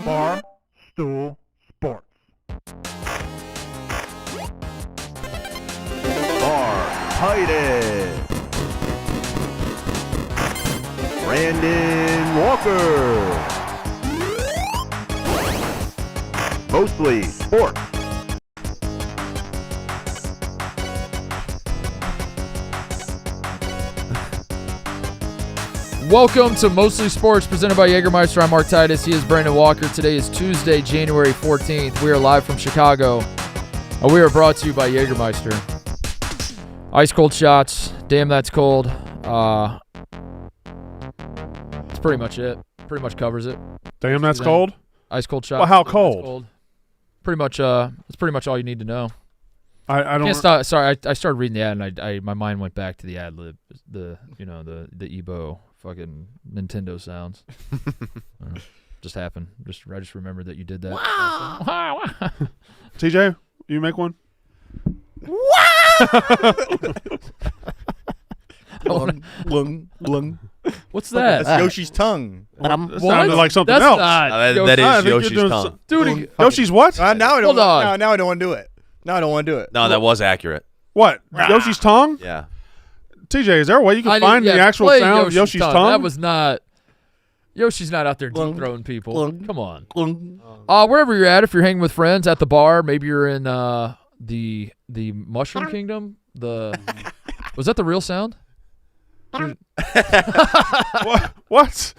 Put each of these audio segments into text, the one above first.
Bar Stool Sports. Bar Titus. Brandon Walker. Mostly Sports. Welcome to Mostly Sports, presented by Jägermeister. I'm Mark Titus. He is Brandon Walker. Today is Tuesday, January 14th. We are live from Chicago. We are brought to you by Jägermeister. Ice cold shots. Damn, that's cold. That's pretty much it. Pretty much covers it. Damn, that's cold? Ice cold shots. Well, how Damn, cold? that's cold? Pretty much. That's pretty much all you need to know. I don't. Can't stop. Sorry, I started reading the ad and my mind went back to the ad lib. The Ebo fucking Nintendo sounds. Just happened. I just remembered that you did that. Wow. TJ, you make one? Lung. What's that? That's Yoshi's tongue. That sounded like something That's else. not. That I is think you're Yoshi's doing tongue. Dude, Yoshi's what? Now I don't. Hold on. Now I don't want to do it. Now I don't want to do it. No, that was accurate. What? Yoshi's tongue? Yeah. TJ, is there a way you can find the actual play sound of Yoshi's tongue? That was not. Yoshi's not out there deep Lung. throwing people. Lung. Come on. Lung. Wherever you're at, if you're hanging with friends at the bar, maybe you're in the Mushroom Kingdom. Was that the real sound? What?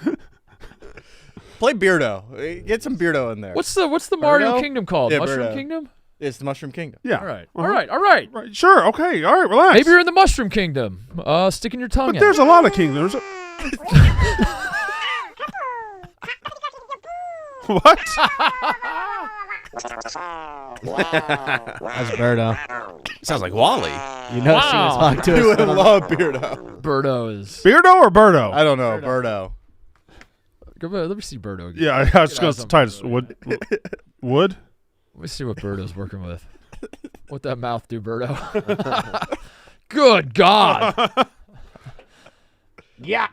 Play Beardo. Get some Beardo in there. What's the Mario Birdo? Kingdom called? Yeah, Mushroom Birdo. Kingdom? It's the Mushroom Kingdom. Yeah. All right. Uh-huh. All right. Right. Sure. Okay. All right. Relax. Maybe you're in the Mushroom Kingdom. Sticking your tongue But out. there's a lot of kingdoms. What? That's Birdo. Sounds like Wally. You know she was talking to You us. would love Beardo. Birdo is. Beardo or Birdo? I don't know. Birdo. Go back, let me see Birdo again. Yeah, I was just going to Titus. Wood? Let me see what Birdo's working with. What that mouth do, Birdo? Good God. Yeah.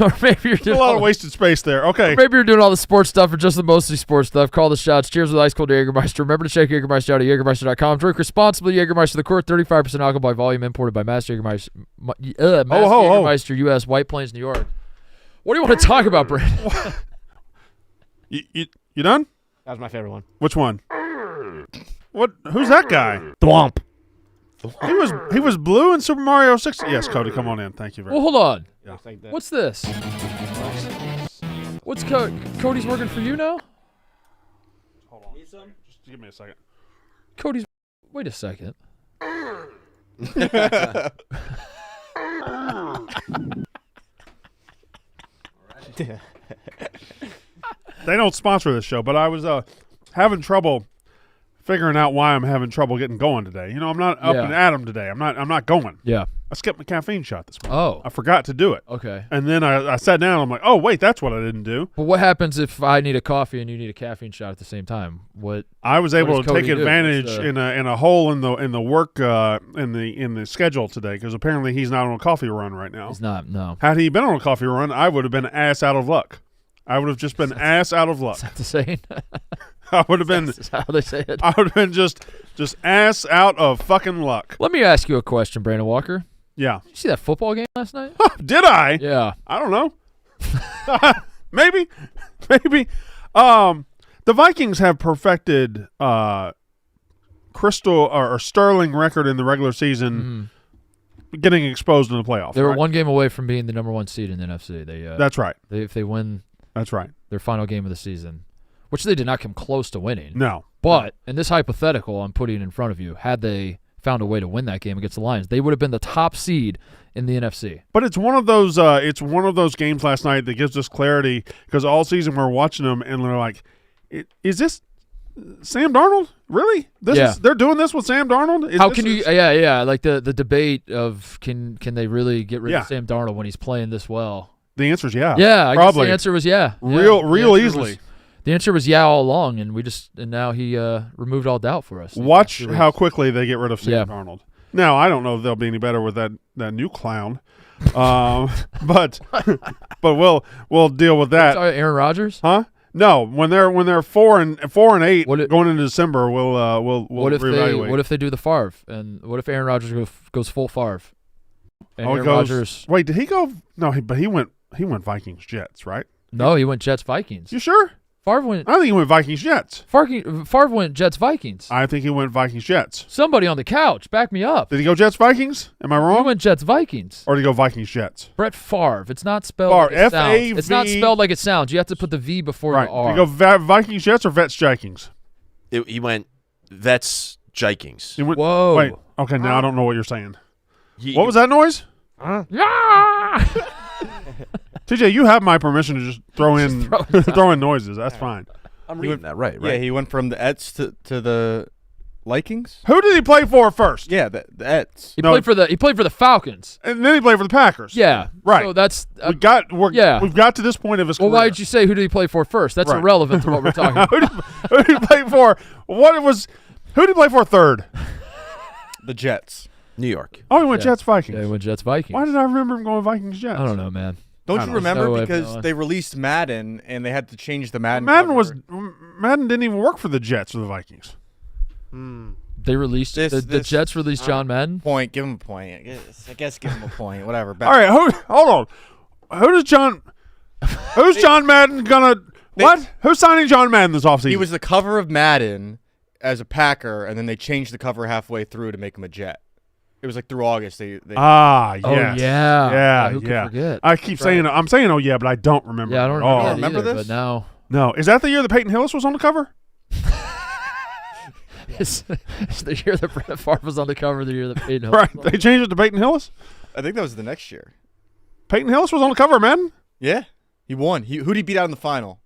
Or maybe you're A doing lot of wasted space there. Okay. maybe you're doing all the sports stuff or just the mostly sports stuff. Call the shots. Cheers with ice cold Jägermeister. Remember to check Jägermeister out at Jägermeister.com. Drink responsibly. Jägermeister, the court, 35% alcohol by volume, imported by Master Jägermeister. Jägermeister, U.S., White Plains, New York. What do you want to talk about, Brandon? You done? That was my favorite one. Which one? What? Who's that guy? Thwomp. He was blue in Super Mario 60. Yes, Cody, come on in. Thank you very Well, much. hold on. Yeah. Like that. What's this? What's Cody's working for you now? Hold on. Just give me a second. Cody's. Wait a second. They don't sponsor this show, but I was having trouble figuring out why I'm having trouble getting going today. You know, I'm not up Yeah. and at 'em today. I'm not going. Yeah. I skipped my caffeine shot this morning. Oh. I forgot to do it. Okay. And then I sat down. I'm like, oh wait, that's what I didn't do. But what happens if I need a coffee and you need a caffeine shot at the same time? What? I was able does to take Cody do? advantage What's the- in a hole in the work in the schedule today because apparently he's not on a coffee run right now. He's not. No. Had he been on a coffee run, I would have been ass out of luck. I would have just been ass out of luck. Is that the saying? I would have been. That's how they say it. I would have been just ass out of fucking luck. Let me ask you a question, Brandon Walker. Yeah. Did you see that football game last night? Did I? Yeah. I don't know. Maybe. The Vikings have perfected crystal or sterling record in the regular season, getting exposed in the playoffs. They were right? one game away from being the number one seed in the NFC. That's right. If they win That's right. their final game of the season, which they did not come close to winning. No. But in this hypothetical I'm putting in front of you, had they found a way to win that game against the Lions, they would have been the top seed in the NFC. But it's one of those games last night that gives us clarity because all season we're watching them and they're like, is this Sam Darnold? Really? They're doing this with Sam Darnold? How can you? Yeah. Like the debate of can they really get rid of Sam Darnold when he's playing this well? The answer is yeah. Yeah, I probably. guess the answer was yeah. Real easily. The answer was yeah all along, and now he removed all doubt for us. Watch how quickly they get rid of Sam Yeah. Darnold. Now I don't know if they'll be any better with that new clown. But we'll deal with that. Sorry, Aaron Rodgers. Huh? No, when they're 4 and 8 What going into December, we'll reevaluate. What if they do the Favre, and what if Aaron Rodgers goes full Favre? And Oh, he Aaron goes. Rodgers. Wait, did he go? No, but he went Vikings Jets, right? No, he went Jets Vikings. You sure? Favre went. I think he went Vikings Jets. Favre went Jets Vikings. I think he went Vikings Jets. Somebody on the couch, back me up. Did he go Jets Vikings? Am I He wrong? went Jets Vikings. Or did he go Vikings Jets? Brett Favre. It's not spelled Favre, like it sounds. F-A-V. It's not spelled like it sounds. You have to put the V before Right. the R. Did he go Vikings Jets or Vets Vikings? He went Vets Vikings. He went. Whoa. Wait. Okay, now I don't know what you're saying. What was that noise? Yeah. TJ, you have my permission to just throw in throw in noises. That's fine. I'm reading that right. Yeah, he went from the Ets to the Vikings. Who did he play for first? Yeah, the Ets. He played for the Falcons. And then he played for the Packers. Yeah. Right. So that's We've got to this point of his well, career. why did you say who did he play for first? That's Right. irrelevant to what we're talking about. who did he play for? Who did he play for third? The Jets. New York. Oh, he went Jets Vikings. Yeah, he went Jets Vikings. Why did I remember him going Vikings Jets? I don't know, man. Don't I you don't remember? know. No way of Because knowing. they released Madden and they had to change the Madden. Madden didn't even work for the Jets or the Vikings. They released the Jets released John Madden. Point. Give him a point. I guess give him a point. Whatever. All right, hold on. Who's John Madden gonna? What? Who's signing John Madden this offseason? He was the cover of Madden as a Packer, and then they changed the cover halfway through to make him a Jet. It was like through August. They yes. Oh yeah. Yeah, Who could yeah. forget? I keep saying I'm saying oh yeah, but I don't remember. Yeah, I don't it at all. remember, remember either, this? But now No, is that the year that Peyton Hillis was on the cover? it's the year that Brett Favre was on the cover. The year that Peyton Hillis Right. was on They changed it to Peyton Hillis. I think that was the next year. Peyton Hillis was on the cover of Madden. Yeah, he won. Who did he beat out in the final?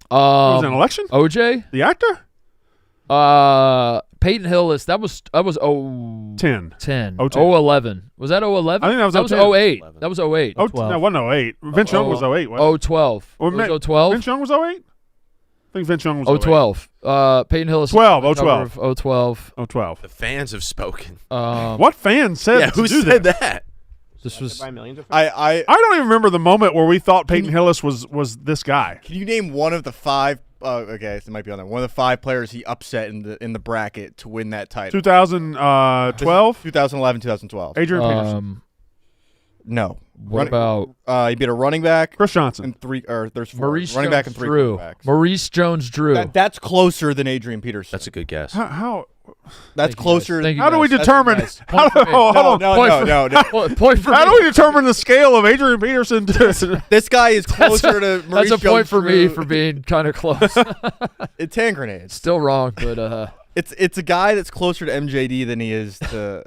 It was an election. OJ. The actor. Peyton Hillis. That was 10. 10. 010. 011. Was that 011? I think that was that was 010. 08. That was 08. Oh, no, it wasn't 08. Vince Young was 08. Wasn't 012. Or It was 012. Vince Young was 08? I think Vince Young was 08. 012. Peyton Hillis. 12, on the cover 012. of 012. 012. The fans have spoken. What fan said Yeah, to who do said that? that? This was By millions of fans. I I don't even remember the moment where we thought Peyton Hillis was this guy. Can you name one of the five? Okay, it might be on there. One of the 5 players he upset in the bracket to win that title. 2012? 2011, 2012. Adrian Peterson. No. what about He beat a running back Chris Johnson. and 3. Or there's 4 Maurice running back and Jones 3 Drew? quarterbacks. Maurice Jones-Drew. That's closer than Adrian Peterson. That's a good guess. How That's Thank you, closer. guys. Thank you, how do we guys. determine That's how do, nice. hold on. No. Point for How me. do we determine the scale of Adrian Peterson to This guy is closer to Maurice That's a point for me Jones-Drew. for being kind of close. It's hand grenades. Still wrong, but It's a guy that's closer to MJD than he is to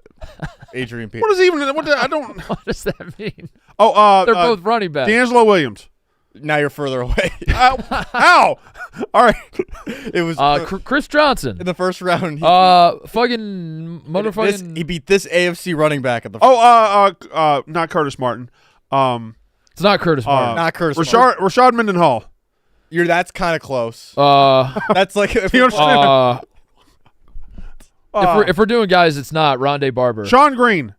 Adrian Peterson. what is even I don't what does that mean? Oh They're both running backs. D'Angelo Williams. Now you're further away. How? All right. It was Chris Johnson. in the first round. Fucking motherfucking. He beat this AFC running back at the. Not Curtis Martin. It's not Curtis Martin. Not Curtis. Martin. Rashad Mendenhall. That's kind of close. That's like if You understand? if we're doing guys, it's not Rondé Barber. Sean Green.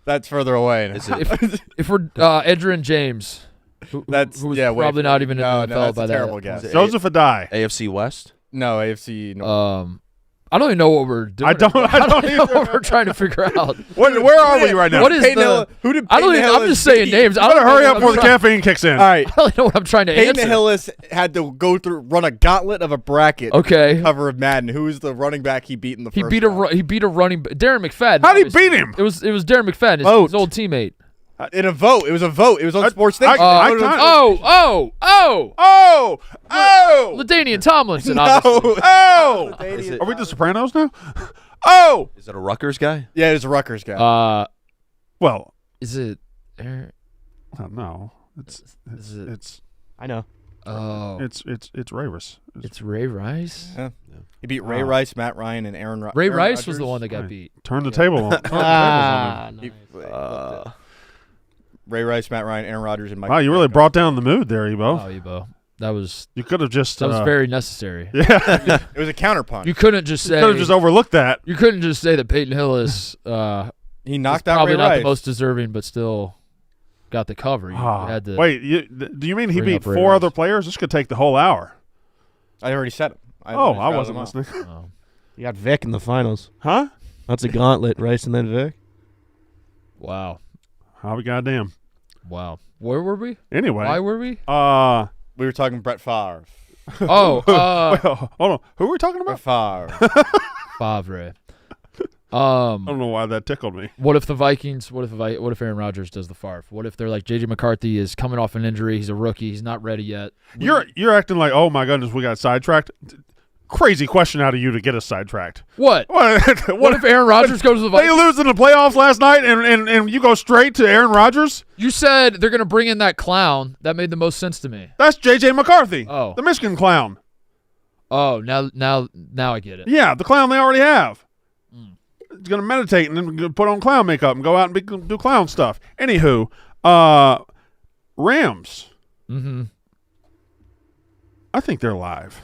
that's further away. Is it? If we're Edgerrin James, who was way probably for- not even in no, the no, NFL that's by a that. terrible guess. Joseph Adai. AFC West? No, AFC. No. I don't even know what we're doing. I don't know either. what we're trying to figure out. Where are we right now? What is the? Who did I don't Peyton even. I'm Hillis just saying beat? names. I Better don't know hurry what up before I'm the trying- caffeine kicks in. All right. I don't know what I'm trying to Peyton answer. Hillis had to run a gauntlet of a bracket. Okay. Cover of Madden. Who is the running back he beat in the He first? beat round? he beat a running Darren McFadden. How'd he obviously. beat him? It was Darren McFadden, his Vote. old teammate. In a vote. It was a vote. It was on Sports Thing. Oh, LaDainian Tomlinson, obviously. oh! Is it, Are we the Sopranos now? Oh! is it a Rutgers guy? Yeah, it was a Rutgers guy. Well, Is it? Aaron- no. Is it? It's I know. Oh, Ray Rice. it's Ray Rice. Yeah. He beat Ray Rice, Matt Ryan, and Aaron. Ray Aaron Rice was Rodgers. the one that got Right. beat. Turn the table on. Nice. Ray Rice, Matt Ryan, Aaron Rodgers, and Mike. Wow, you really brought down the mood there, Ebo. Oh, Ebo. That was You could have just. very necessary. Yeah. It was a counterpunch. You couldn't just say. Could have just overlooked that. You couldn't just say that Peyton Hillis. He is knocked out probably Ray not Rice. the most deserving, but still. got the cover. You had to Wait, do you mean he bring beat up 4 Raiders. other players? This could take the whole hour. I already said it. I rattled wasn't them off. listening. Oh. You got Vic in the finals. Huh? That's a gauntlet, Rice and then Vic. Wow. I'll be goddamn. Wow. Where were we? Anyway. Why were we? We were talking Brett Favre. Oh, wait, hold on. Who are we talking Brett about? Favre. Favre. I don't know why that tickled me. What if the Vikings? What if Aaron Rodgers does the Favre? What if they're like JJ McCarthy is coming off an injury? He's a rookie. He's not ready yet. You're acting like, oh my goodness, we got sidetracked. Crazy question out of you to get us sidetracked. What? What if Aaron Rodgers goes to the They Vikings? lose in the playoffs last night, and you go straight to Aaron Rodgers? You said they're going to bring in that clown. That made the most sense to me. That's J.J. McCarthy, Oh. the Michigan clown. Oh, now I get it. Yeah, the clown they already have. He's going to meditate and then put on clown makeup and go out and do clown stuff. Anywho, Rams. Mm-hmm. I think they're live.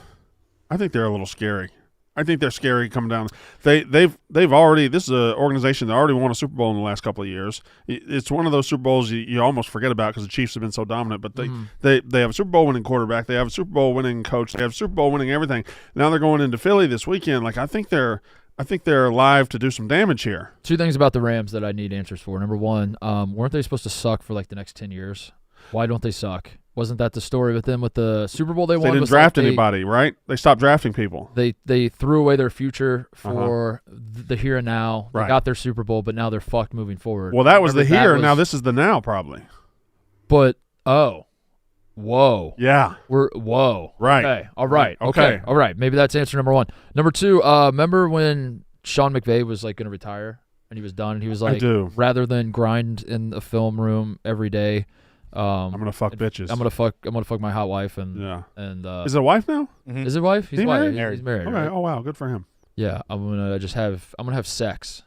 I think they're a little scary. I think they're scary coming down. They've already. This is an organization that already won a Super Bowl in the last couple of years. It's one of those Super Bowls you almost forget about because the Chiefs have been so dominant. But they have a Super Bowl winning quarterback. They have a Super Bowl winning coach. They have Super Bowl winning everything. Now they're going into Philly this weekend. Like I think they're live to do some damage here. 2 things about the Rams that I need answers for. Number 1, weren't they supposed to suck for like the next 10 years? Why don't they suck? Wasn't that the story with them with the Super Bowl they won? They didn't was draft like anybody, right? They stopped drafting people. They threw away their future for the here and now. They Right. got their Super Bowl, but now they're fucked moving forward. Well, that was the Remember here. was- Now this is the now, probably. But whoa. Yeah. Whoa. Right. Okay. All right. Okay. Okay. All right. Maybe that's answer number 1. Number 2, remember when Sean McVay was like going to retire and he was done and he was like, do. rather than grind in the film room every day, I'm gonna fuck bitches. I'm gonna fuck my hot wife and Yeah. and Is it a wife now? is it wife? He's He wife. married? He's married. Okay. Right? Oh wow, good for him. Yeah. I'm gonna have sex.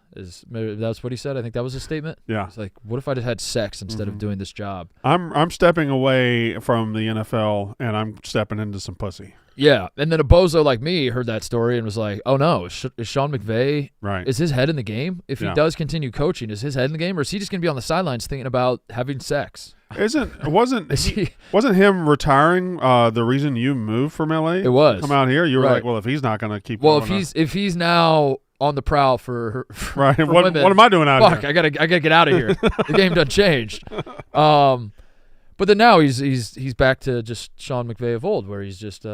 Maybe that's what he said. I think that was his statement. Yeah. It's like, what if I just had sex instead of doing this job? I'm stepping away from the NFL and I'm stepping into some pussy. Yeah, and then a bozo like me heard that story and was like, "Oh no, is Sean McVay? Right. Is his head in the game? If he Yeah. does continue coaching, is his head in the game, or is he just going to be on the sidelines thinking about having sex?" Wasn't Is he? wasn't him retiring the reason you moved from LA? It was. Come out here. You were Right. like, well, if he's not going to keep. Well, going if he's now on the prowl for right. for What women, am I doing out fuck, here? I gotta get out of here. The game done changed. But then now he's back to just Sean McVay of old, where he's just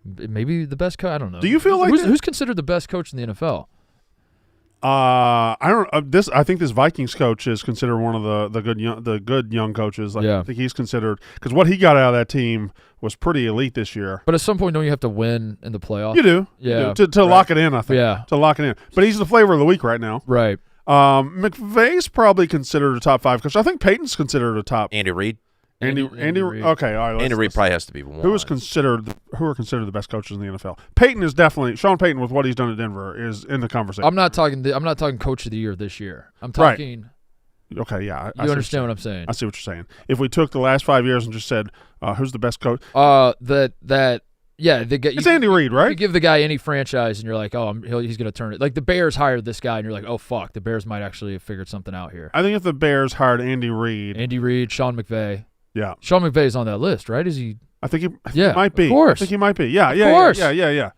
maybe the best coach. I don't know. Do you feel like who's considered the best coach in the NFL? I don't. This I think this Vikings coach is considered one of the good young coaches. Like, Yeah. I think he's considered because what he got out of that team was pretty elite this year. But at some point, don't you have to win in the playoffs? You do, Yeah. You do. To lock it in. I think, Yeah. to lock it in. But he's the flavor of the week right now. Right. McVay's probably considered a top 5 coach. I think Peyton's considered a top. Andy Reid. Andy Reid. Okay, all right. Andy Reid probably has to be one. Who are considered the best coaches in the NFL? Peyton is definitely Sean Peyton with what he's done at Denver is in the conversation. I'm not talking coach of the year this year. I'm Right. talking. Okay, yeah. I You see understand what I'm saying? I see what you're saying. If we took the last 5 years and just said, who's the best coach? Yeah, It's Andy Reid, You right? give the guy any franchise, and you're like, oh, he's going to turn it. Like the Bears hired this guy, and you're like, oh fuck, the Bears might actually have figured something out here. I think if the Bears hired Andy Reid, Andy Reid, Sean McVay. yeah, Sean McVay's on that list, right? Is he? I think he Yeah, might be. of course. I think he might be. Yeah, course. yeah.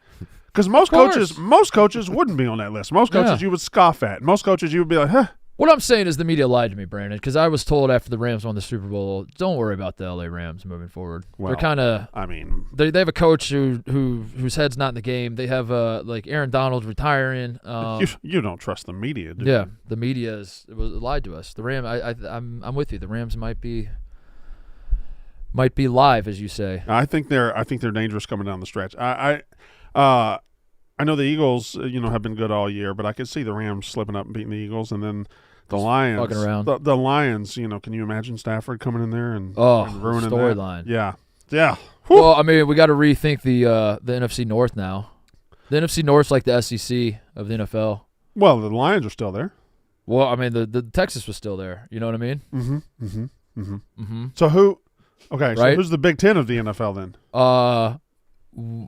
Because most coaches wouldn't be on that list. Most coaches Yeah. you would scoff at. Most coaches you would be like, huh. What I'm saying is the media lied to me, Brandon, because I was told after the Rams won the Super Bowl, don't worry about the LA Rams moving forward. Well, They're kind of. I mean, They have a coach whose head's not in the game. They have like Aaron Donald retiring. you don't trust the media, do Yeah, you? the media lied to us. The I'm with you. The Rams might be live, as you say. I think they're dangerous coming down the stretch. I know the Eagles, have been good all year, but I could see the Rams slipping up and beating the Eagles, and then the Lions. fucking around. The Lions, can you imagine Stafford coming in there and ruining storyline. that? Yeah. Whew. Well, I mean, we got to rethink the NFC North now. The NFC North's like the SEC of the NFL. Well, the Lions are still there. Well, I mean, the Texas was still there. You know what I mean? Mm-hmm. So who? Okay, so Right? who's the Big Ten of the NFL then?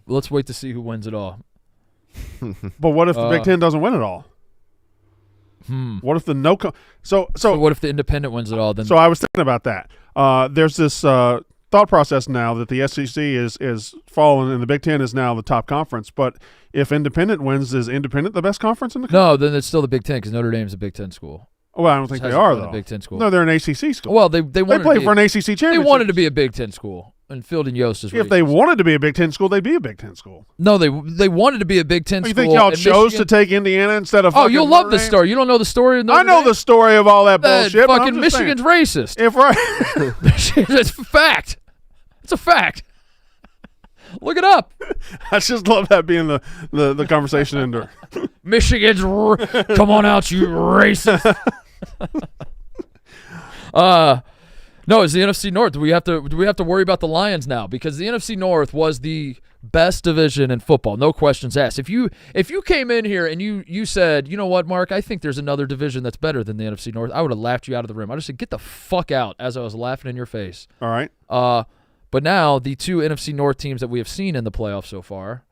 Let's wait to see who wins it all. But what if the Big Ten doesn't win it all? What if the no? So what if the independent wins it all? Then So I was thinking about that. There's this thought process now that the SEC is fallen and the Big Ten is now the top conference. But if independent wins, is independent the best conference in the country? no, then it's still the Big Ten because Notre Dame's a Big Ten school. Well, I don't think they Hasn't are been a though. Big Ten school. No, they're an ACC school. Well, they They wanted play to be, for an ACC championship. They wanted to be a Big Ten school, and Field and Yost is If racist. they wanted to be a Big Ten school, they'd be a Big Ten school. No, they wanted to be a Big Ten You school. think y'all and chose to Michigan- take Indiana instead of? Oh, fucking you'll love Notre the Dame? story. You don't know the story of Notre I know Dame? the story of all that That bullshit. but I'm fucking just saying, Michigan's racist. If right, It's a fact. It's a fact. Look it up. I just love that being the conversation ender. Michigan's come on out, you racist. No, it's the NFC North. Do we have to worry about the Lions now? Because the NFC North was the best division in football, no questions asked. If you came in here and you said, you know what, Mark, I think there's another division that's better than the NFC North, I would have laughed you out of the room. I just said, get the fuck out, as I was laughing in your face. All right. But now the two NFC North teams that we have seen in the playoffs so far,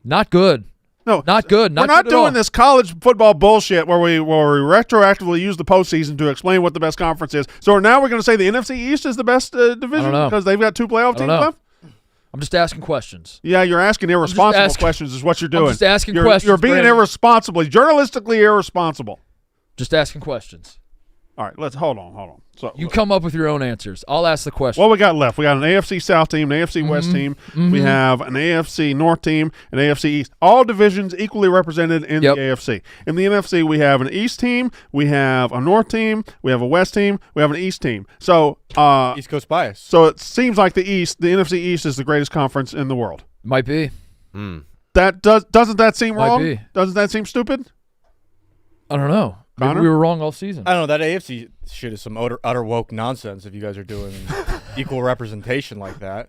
not good. No, Not good. we're not good at all. doing this college football bullshit where we retroactively use the postseason to explain what the best conference is. So now we're going to say the NFC East is the best division know. because they've got two playoff I teams don't know. left? I'm just asking questions. Yeah, you're asking irresponsible asking- questions is what you're doing. just asking you're, questions, You're being Brandon. journalistically irresponsible. Just asking questions. All right, let's hold on. So You come up with your own answers. I'll ask the question. what we got left? We got an AFC South team, an AFC West team. We have an AFC North team, an AFC East. All divisions equally represented in Yep. the AFC. In the NFC, we have an East team, we have a North team, we have a West team, we have an East team. So, East Coast bias. so it seems like the NFC East is the greatest conference in the world. Might be. That doesn't that seem Might wrong? be. Doesn't that seem stupid? I don't know. Maybe Connor? we were wrong all season. I don't know. That AFC shit is some utter woke nonsense if you guys are doing equal representation like that.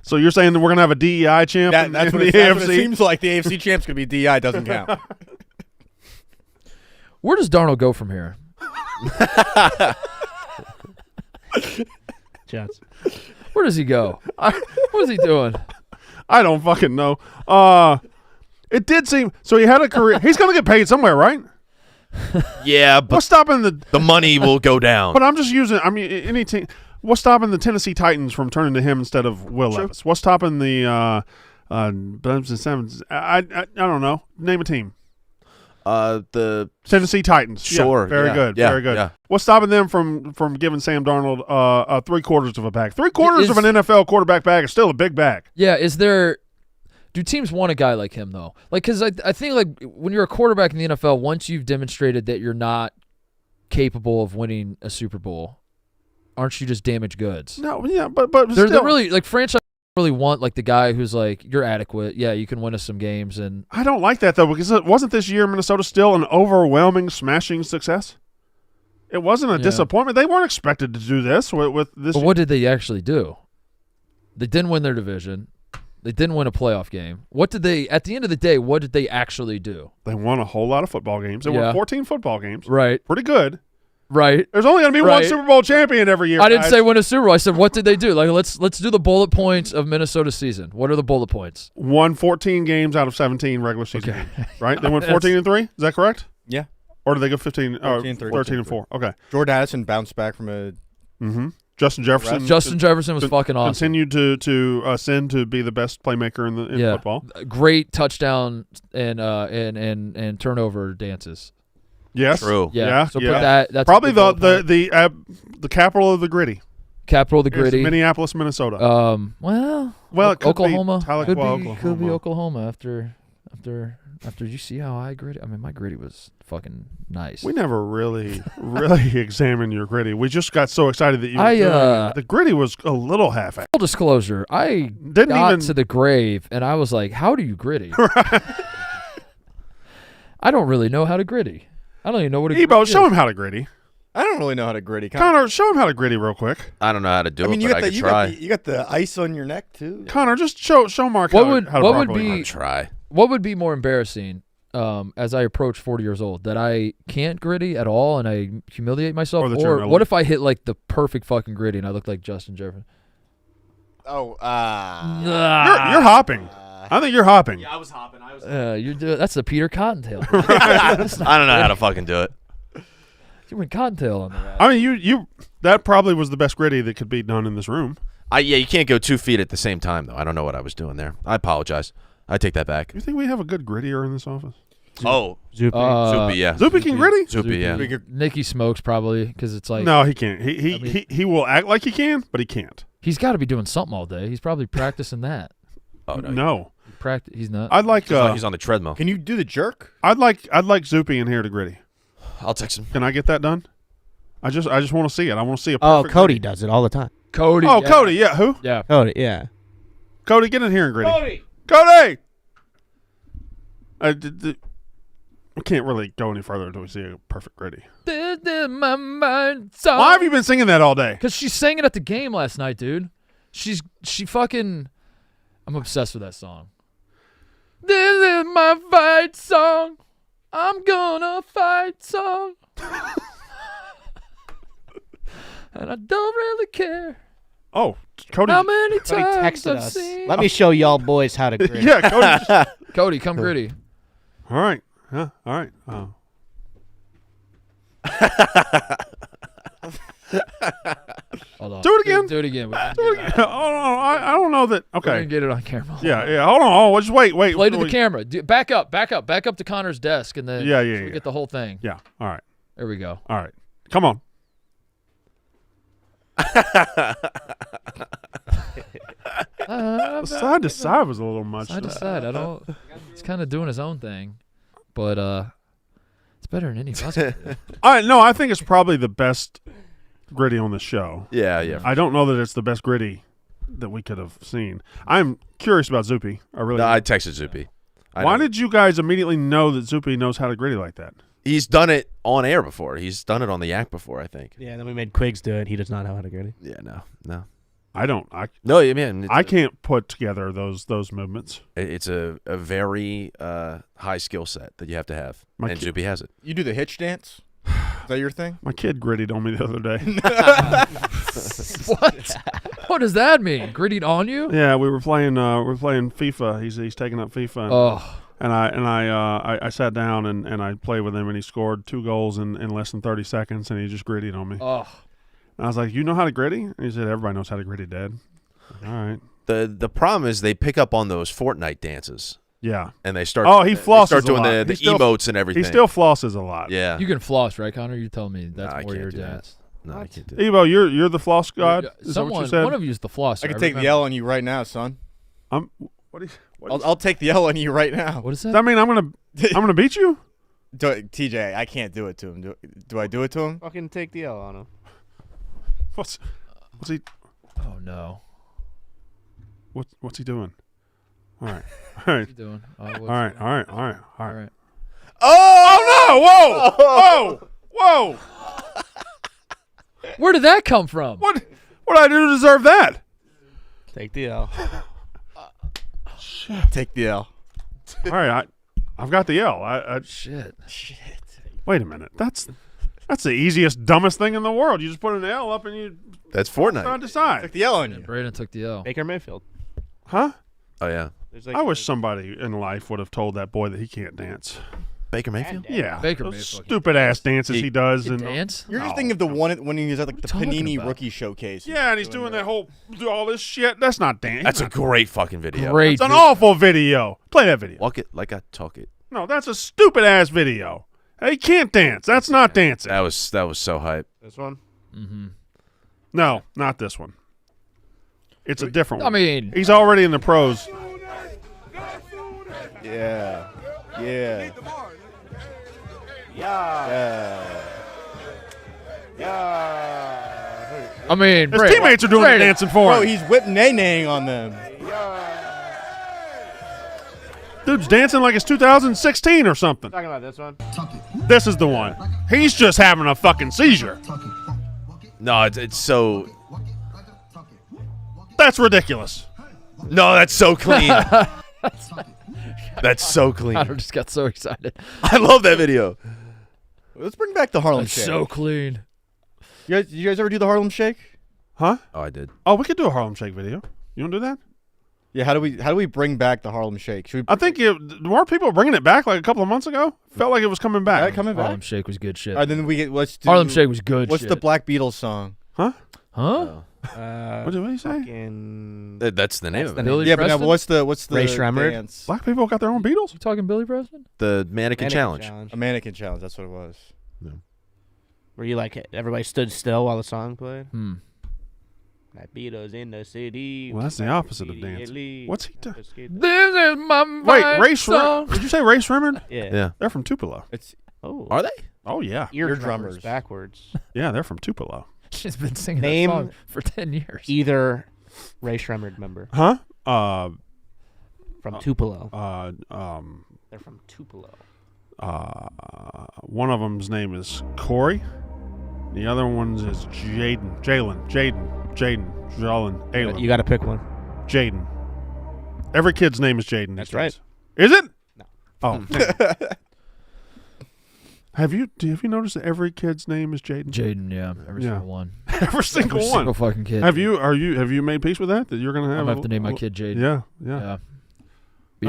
So you're saying that we're gonna have a DEI champ in That's the what it AFC? seems like. The AFC champ's going to be DI. Doesn't count. Where does Darnold go from here? Chats. Where does he go? What is he doing? I don't fucking know. It did seem so. He had a career. He's gonna get paid somewhere, right? Yeah, but What's stopping the? the money will go down. But I'm just using. I mean, any team. What's stopping the Tennessee Titans from turning to him instead of Will Levis? What's stopping the Sevens? I don't know. Name a team. The Tennessee Titans. Sure, Yeah, very yeah, good. yeah, Very good. yeah. What's stopping them from giving Sam Darnold 3/4 of a bag? 3/4 Is- of an NFL quarterback bag is still a big bag. Yeah, do teams want a guy like him, though? Like, because I think, like, when you're a quarterback in the NFL, once you've demonstrated that you're not capable of winning a Super Bowl, aren't you just damaged goods? No, yeah, but They're still, really, like, franchise really want, like, the guy who's like, you're adequate. Yeah, you can win us some games. And I don't like that though because it wasn't this year in Minnesota still an overwhelming, smashing success. It wasn't a Yeah. disappointment. They weren't expected to do this with this. But what did they actually do? They didn't win their division. They didn't win a playoff game. What did they, at the end of the day, what did they actually do? They won a whole lot of football games. They Yeah. won 14 football games. Right, Pretty good. right. There's only going to be one Right. Super Bowl champion every year. I didn't guys. say win a Super Bowl. I said, what did they do? Like, let's do the bullet points of Minnesota's season. What are the bullet points? won 14 games out of 17 regular season Okay. games. Right? They went That's- 14-3. Is that correct? Yeah. Or did they go 15? 13-3. 13-4. Okay. Jordan Addison bounced back from a. Mm-hmm. Justin Jefferson. Justin Jefferson was fucking awesome. Continued to ascend to be the best playmaker in football. Great touchdown and turnover dances. Yes. True. Yeah. So put that's a Probably good bullet point. the capital of the gritty. capital of the Is gritty. Minneapolis, Minnesota. Well, it could be Oklahoma Tahlequah, could be Oklahoma. Oklahoma after you see how I gritty. I mean, my gritty was fucking nice. We never really examined your gritty. We just got so excited that you. I, were doing it. The gritty was a little half-assed. Full disclosure, I Didn't got even. to the grave and I was like, "How do you gritty?" I don't really know how to gritty. I don't even know what a Ebo, gritty show is. him how to gritty. I don't really know how to gritty. Connor, show him how to gritty real quick. I don't know how to do I mean, it, you but got I the could you try. got, you got the ice on your neck too. Connor, just show Mark What how would- to, how to what would properly be- gritty. Try. What would be more embarrassing as I approach 40 years old? That I can't gritty at all and I humiliate myself? Or that you're Or an what elite. if I hit like the perfect fucking gritty and I look like Justin Jefferson? Oh, You're hopping. I think you're hopping. I was hopping. I was. You're doing that's the Peter Cottontail. I don't know how to fucking do it. You went Cottontail on the rap. I mean, you that probably was the best gritty that could be done in this room. Yeah, you can't go 2 feet at the same time though. I don't know what I was doing there. I apologize. I take that back. You think we have a good grittier in this office? Oh, Zoopy. Zoopy, yeah. Zupi can gritty? Zoopy, yeah. Nicky smokes probably because it's like No, he can't. He will act like he can, but he can't. he's got to be doing something all day. He's probably practicing that. Oh no. No. He's not. I'd like He's on the treadmill. Can you do the jerk? I'd like Zoopy in here to gritty. I'll text him. Can I get that done? I just want to see it. I want to see a Oh, perfect Cody gritty. does it all the time. Cody. Oh, yeah. Cody, yeah. Who? Yeah. Cody, yeah. Cody, get in here and gritty. Cody! We can't really go any further until we see a perfect gritty. This is my mind song. Why have you been singing that all day? Because she sang it at the game last night, dude. She fucking. I'm obsessed with that song. This is my fight song. I'm gonna fight song. And I don't really care Oh, Cody. how many Cody times texted I've us. seen. Let me show y'all boys how to grit. Yeah, Cody. Cody, come gritty. All right. Huh? All right. Oh. Hold on. Do it again. Do it again. Oh, no, I don't know that. We're Okay. gonna get it on camera. Yeah. Hold on. Oh, just wait. Play to the camera. Back up to Connor's desk, and then Yeah. we get the whole thing. Yeah. All right. There we go. All right. Come on. Side to side was a little much. Side to side. I don't. He's kind of doing his own thing, but it's better than any of us. can do. No, I think it's probably the best gritty on the show. Yeah. I don't know that it's the best gritty that we could have seen. I'm curious about Zoopy. I really. No, I texted Zoopy. Why did you guys immediately know that Zoopy knows how to gritty like that? He's done it on air before. He's done it on the Yak before, I think. Yeah, then we made Quigs do it. He does not know how to gritty. Yeah, no. I don't. No, you mean I can't put together those movements. It's a very high skill set that you have to have, My and kid- Zoopy has it. You do the hitch dance? Is that your thing? My kid grittied on me the other day. What? What does that mean? Grittied on you? Yeah, we were playing FIFA. He's taking up FIFA. And, Oh, and I sat down and I played with him, and he scored 2 goals in less than 30 seconds, and he just grittied on me. oh. And I was like, "You know how to gritty?" And he said, "Everybody knows how to gritty, Dad." All right. The problem is they pick up on those Fortnite dances, Yeah. and they start. Oh, he they flosses start a doing lot. the He still- emotes and everything. He still flosses a lot. Yeah. You can floss, right, Connor? You tell me that's I more can't your do that. dad's. No, I can't do that. Evo, you're the floss god. Is that what Someone, you said? one of you is the flosser. I can take the remember. L on you right now, son. What I'll take the L on you right now. What is does that? that mean? I'm gonna beat you? TJ, I can't do it to him. Do I do it to him? Fucking take the L on him. What's he? Oh no. What's he doing? All right. All right. What you doing? Oh, All right. All right. All right. All All right. right. Oh no! Whoa! Whoa! Where did that come from? What did I do to deserve that? Take the L. Take the L. All right. I've got the L. Shit. Wait a minute. That's the easiest, dumbest thing in the world. You just put an L up and you That's side Fortnite. to side. Take the L on you. Braden took the L. Baker Mayfield. Huh? Oh yeah, There's like I wish somebody in life would have told that boy that he can't dance. Baker Mayfield. Yeah. Baker Those Mayfield. stupid ass dances he does. You And dance? You're just No. thinking of the one when he was at like the talking Panini about? rookie showcase. yeah, and he's doing that whole all this shit. That's not dance. That's a great fucking video. Great. It's an video. awful video. Play that video. Walk it like I talk it. No, that's a stupid ass video. He can't dance. That's not dancing. That was so hype. this one. Mm-hmm. No, not this one. It's a different I one. mean, He's already in the pros. Yeah. Yeah. Yeah. I mean, His Braden, teammates are doing the Braden, dancing for Bro, him. he's whip nay-naying on them. Dude's dancing like it's 2016 or something. Talking about this one. This is the one. He's just having a fucking seizure. No, it's so. That's ridiculous. No, that's so clean. That's so clean. Connor just got so excited. I love that video. Let's bring back the Harlem That's Shake. so clean. You guys ever do the Harlem Shake? Huh? Oh, I did. Oh, we could do a Harlem Shake video. You want to do that? Yeah, how do we bring back the Harlem Shake? Should we? I think weren't people bringing it back like a couple of months ago? Felt like it was coming back. That coming back? Harlem Shake was good shit. All right, then let's do Harlem Shake was good What's shit. the Black Beatles song? Huh? What did he say? Fucking That's the name of it. Billy Yeah, but Preston? now what's the Ray Shremmerd? dance? Black people got their own Beatles? You talking Billy Preston? The Mannequin Challenge. A mannequin challenge. That's what it was. Where you like everybody stood still while the song played? That Beatles in the city. Well, that's the opposite of dance. What's he doing? This is my Wait, Ray song. Did you say Ray Shremmerd? Yeah. Yeah. They're from Tupelo. It's Oh. Are they? Oh, yeah. Eardrummers backwards. Yeah, they're from Tupelo. She's been singing Name that song for 10 years. Either Ray Shremmerd member Huh? from Tupelo. They're from Tupelo. One of them's name is Corey. The other one's is Jalen. You got to pick one. Jaden. Every kid's name is Jaden. That's these right. days. Is it? No. Oh. Have you noticed that every kid's name is Jaden? Jaden, yeah. Every Yeah. single one. Every single Every one. single fucking kid. Have you made peace with that you're gonna have? I'm going to have to name my kid Jaden. Yeah. Yeah. That's-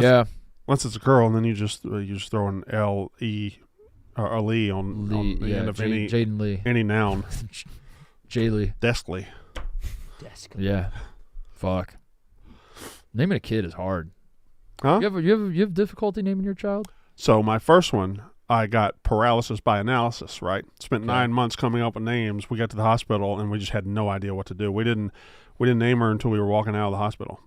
Yeah. Unless it's a girl, and then you just throw an L-E or a Lee on the end of Jaden Lee. any noun. J Lee. Deskly. Yeah. Fuck. Naming a kid is hard. Huh? You have difficulty naming your child? So my first one, I got paralysis by analysis, right? Spent 9 months coming up with names. We got to the hospital, and we just had no idea what to do. We didn't name her until we were walking out of the hospital.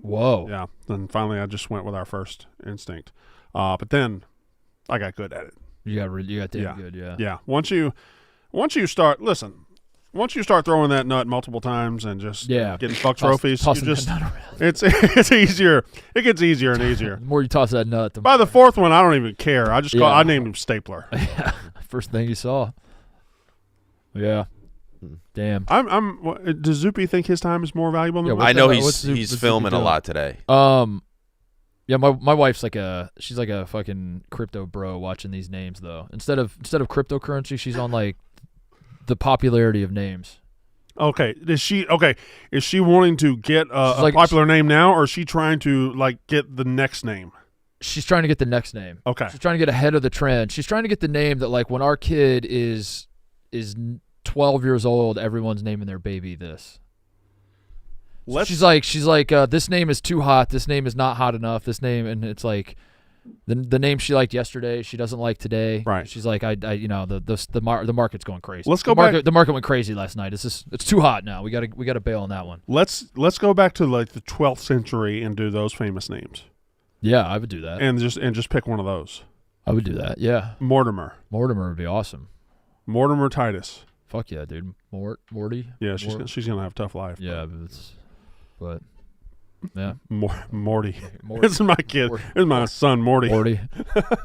Whoa. Yeah. Then finally I just went with our first instinct. But then I got good at it. You got damn good, yeah. Yeah. Once you start throwing that nut multiple times and just getting fuck trophies, tossing you just that nut around. it's easier. It gets easier and easier. The more you toss that nut, the By the fourth one, I don't even care. I named him Stapler. yeah. First thing you saw. Yeah. Damn. Does Zupi think his time is more valuable than mine? I know what's he's Zupi filming a doing? lot today. Yeah, my wife's she's like a fucking crypto bro watching these names though. Instead of cryptocurrency, she's on like the popularity of names. Okay. Is she wanting to get a popular name now, or is she trying to like get the next name? She's trying to get the next name. Okay. She's trying to get ahead of the trend. She's trying to get the name that like when our kid is 12 years old, everyone's naming their baby this. She's like, this name is too hot. This name is not hot enough. This name, and it's like, the name she liked yesterday, she doesn't like today. Right. She's like, the market's going crazy. Let's go back. The market went crazy last night. It's too hot now. We gotta bail on that one. Let's go back to like the 12th century and do those famous names. Yeah, I would do that. And just pick one of those. I would do that. Yeah. Mortimer Mortimer would be awesome. Mortimer Titus. Fuck yeah, dude. Morty. Yeah, she's gonna have a tough life. Yeah, but yeah. Morty. Morty. This is my kid. This is my son, Morty.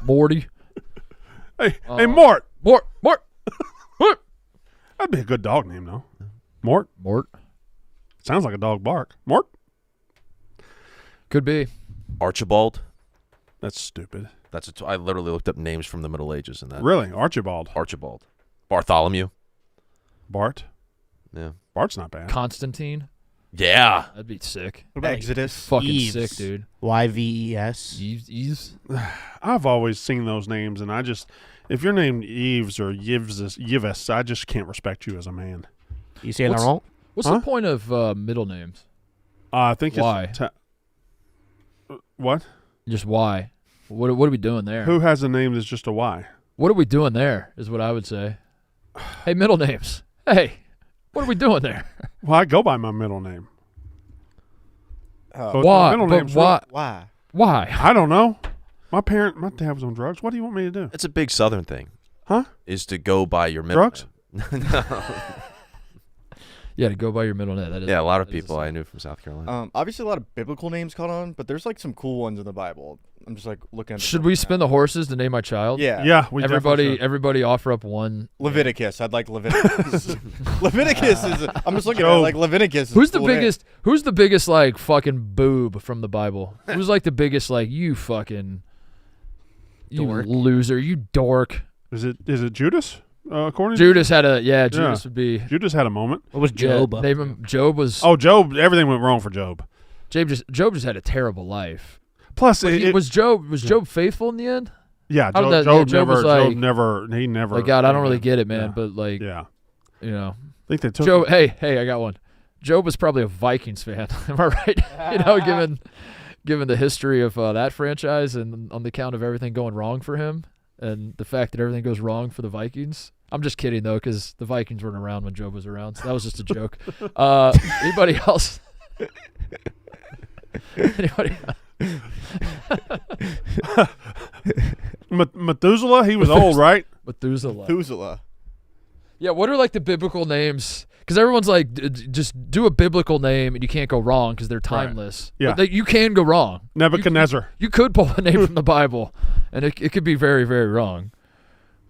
Morty. Hey, Mort. Mort. That'd be a good dog name, though. Mort. Sounds like a dog bark. Mort. Could be. Archibald. That's stupid. I literally looked up names from the Middle Ages and that. Really? Archibald. Bartholomew. Bart. Yeah. Bart's not bad. Constantine. Yeah. That'd be sick. Exodus. Fucking Eves. sick, dude. YVES. Eves. I've always seen those names, and if you're named Eves or Yves, I just can't respect you as a man. You saying that wrong? What's the point of middle names? I think Why? What? Just why? What are we doing there? Who has a name that's just a Y? What are we doing there is what I would say. Hey, middle names. Hey, what are we doing there? Well, I go by my middle name. Oh. But Why? my middle But name's why? Why? Why? I don't know. My dad was on drugs. What do you want me to do? It's a big Southern thing. Huh? Is to go by your middle Drugs? name. No. Yeah, to go by your middle name. That is. Yeah, a lot of that is people the I knew from South Carolina. Obviously, a lot of biblical names caught on, but there's like some cool ones in the Bible. I'm just like looking at. Should we spin the horses to name my child? Yeah. Yeah, we definitely should. Everybody offer up one. Leviticus. I'd like Leviticus. Leviticus is. I'm just looking at it like Leviticus. Is Who's a the cool name. biggest? Who's the biggest like fucking boob from the Bible? Who's like the biggest like you fucking you Dork. loser, you dork? Is it Judas? According Judas had a Judas would be. Judas had a moment. What was Job? Name him. Job was. Oh, Job. Everything went wrong for Job. Job just had a terrible life. Plus, Was Job faithful in the end? Yeah, How did Job, that- Job was like- he never. Like, God, I don't really get it, man. Yeah. But like, Yeah, you know, I think they took. Job. Hey, I got one. Job was probably a Vikings fan. Am I right? given the history of that franchise and on the count of everything going wrong for him and the fact that everything goes wrong for the Vikings. I'm just kidding though, because the Vikings weren't around when Job was around. So that was just a joke. Anybody else? Anybody? Methuselah, he was old, right? Methuselah. Yeah, what are like the biblical names? Because everyone's like, just do a biblical name and you can't go wrong because they're timeless. Yeah. But you can go wrong. Nebuchadnezzar. You could pull a name from the Bible, and it could be very, very wrong.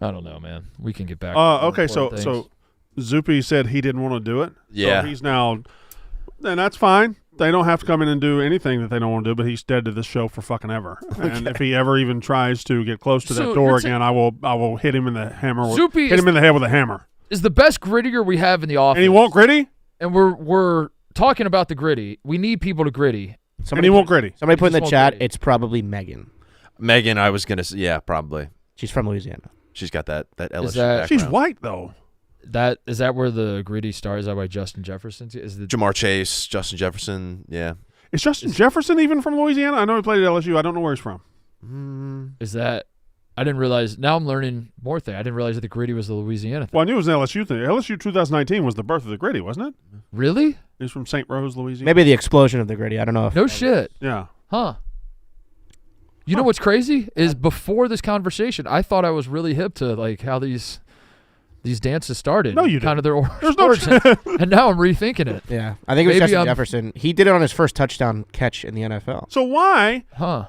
I don't know, man. We can get back. To Okay, important so things. Zupi said he didn't want to do it. Yeah. So he's now, and that's fine. They don't have to come in and do anything that they don't want to do, but he's dead to this show for fucking ever. And if he ever even tries to get close to So that door you're again, I will hit him in the hammer. Zupi Hit him in the head with a hammer. is the best grittier we have in the office. And he won't gritty? And we're talking about the gritty. We need people to gritty. And he won't gritty. Somebody put in the Just won't chat, gritty. it's probably Megan. Megan, I was gonna say, yeah, probably. She's from Louisiana. She's got that LSU that- background. She's white, though. Is that where the gritty stars? Is that why Justin Jefferson? Is the Jamar Chase, Justin Jefferson, yeah. Is Justin Jefferson even from Louisiana? I know he played at LSU. I don't know where he's from. is that? I didn't realize. Now I'm learning more thing. I didn't realize that the gritty was the Louisiana thing. Well, I knew it was an LSU thing. LSU 2019 was the birth of the gritty, wasn't it? Really? He's from St. Rose, Louisiana. Maybe the explosion of the gritty. I don't know. No shit. Yeah. Huh. You know what's crazy is before this conversation, I thought I was really hip to like how these dances started. No, you kind of their There's no origin. And now I'm rethinking it. Yeah, I think it was Maybe Justin I'm- Jefferson. He did it on his first touchdown catch in the NFL. So why Huh.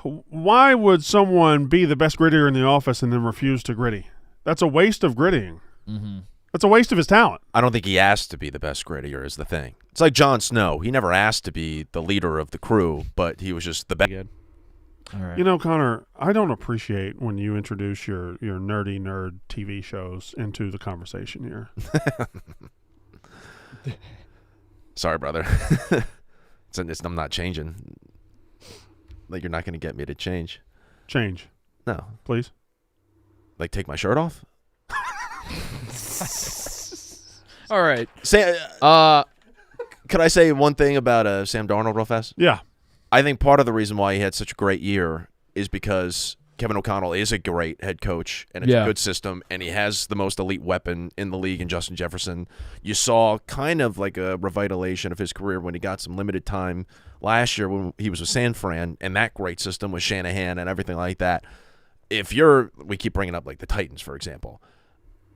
would someone be the best grittier in the office and then refuse to gritty? That's a waste of grittying. Mm-hmm. That's a waste of his talent. I don't think he asked to be the best grittier is the thing. It's like Jon Snow. He never asked to be the leader of the crew, but he was just the best. Good. All right. You know, Connor, I don't appreciate when you introduce your nerdy nerd TV shows into the conversation here. Sorry, brother. I'm not changing. Like, you're not going to get me to change. Change, No. please. Like, take my shirt off? All right. Say, could I say one thing about Sam Darnold real fast? Yeah. I think part of the reason why he had such a great year is because Kevin O'Connell is a great head coach, and it's a good system, and he has the most elite weapon in the league in Justin Jefferson. You saw kind of like a revitalization of his career when he got some limited time last year when he was with San Fran, and that great system with Shanahan and everything like that. We keep bringing up like the Titans, for example.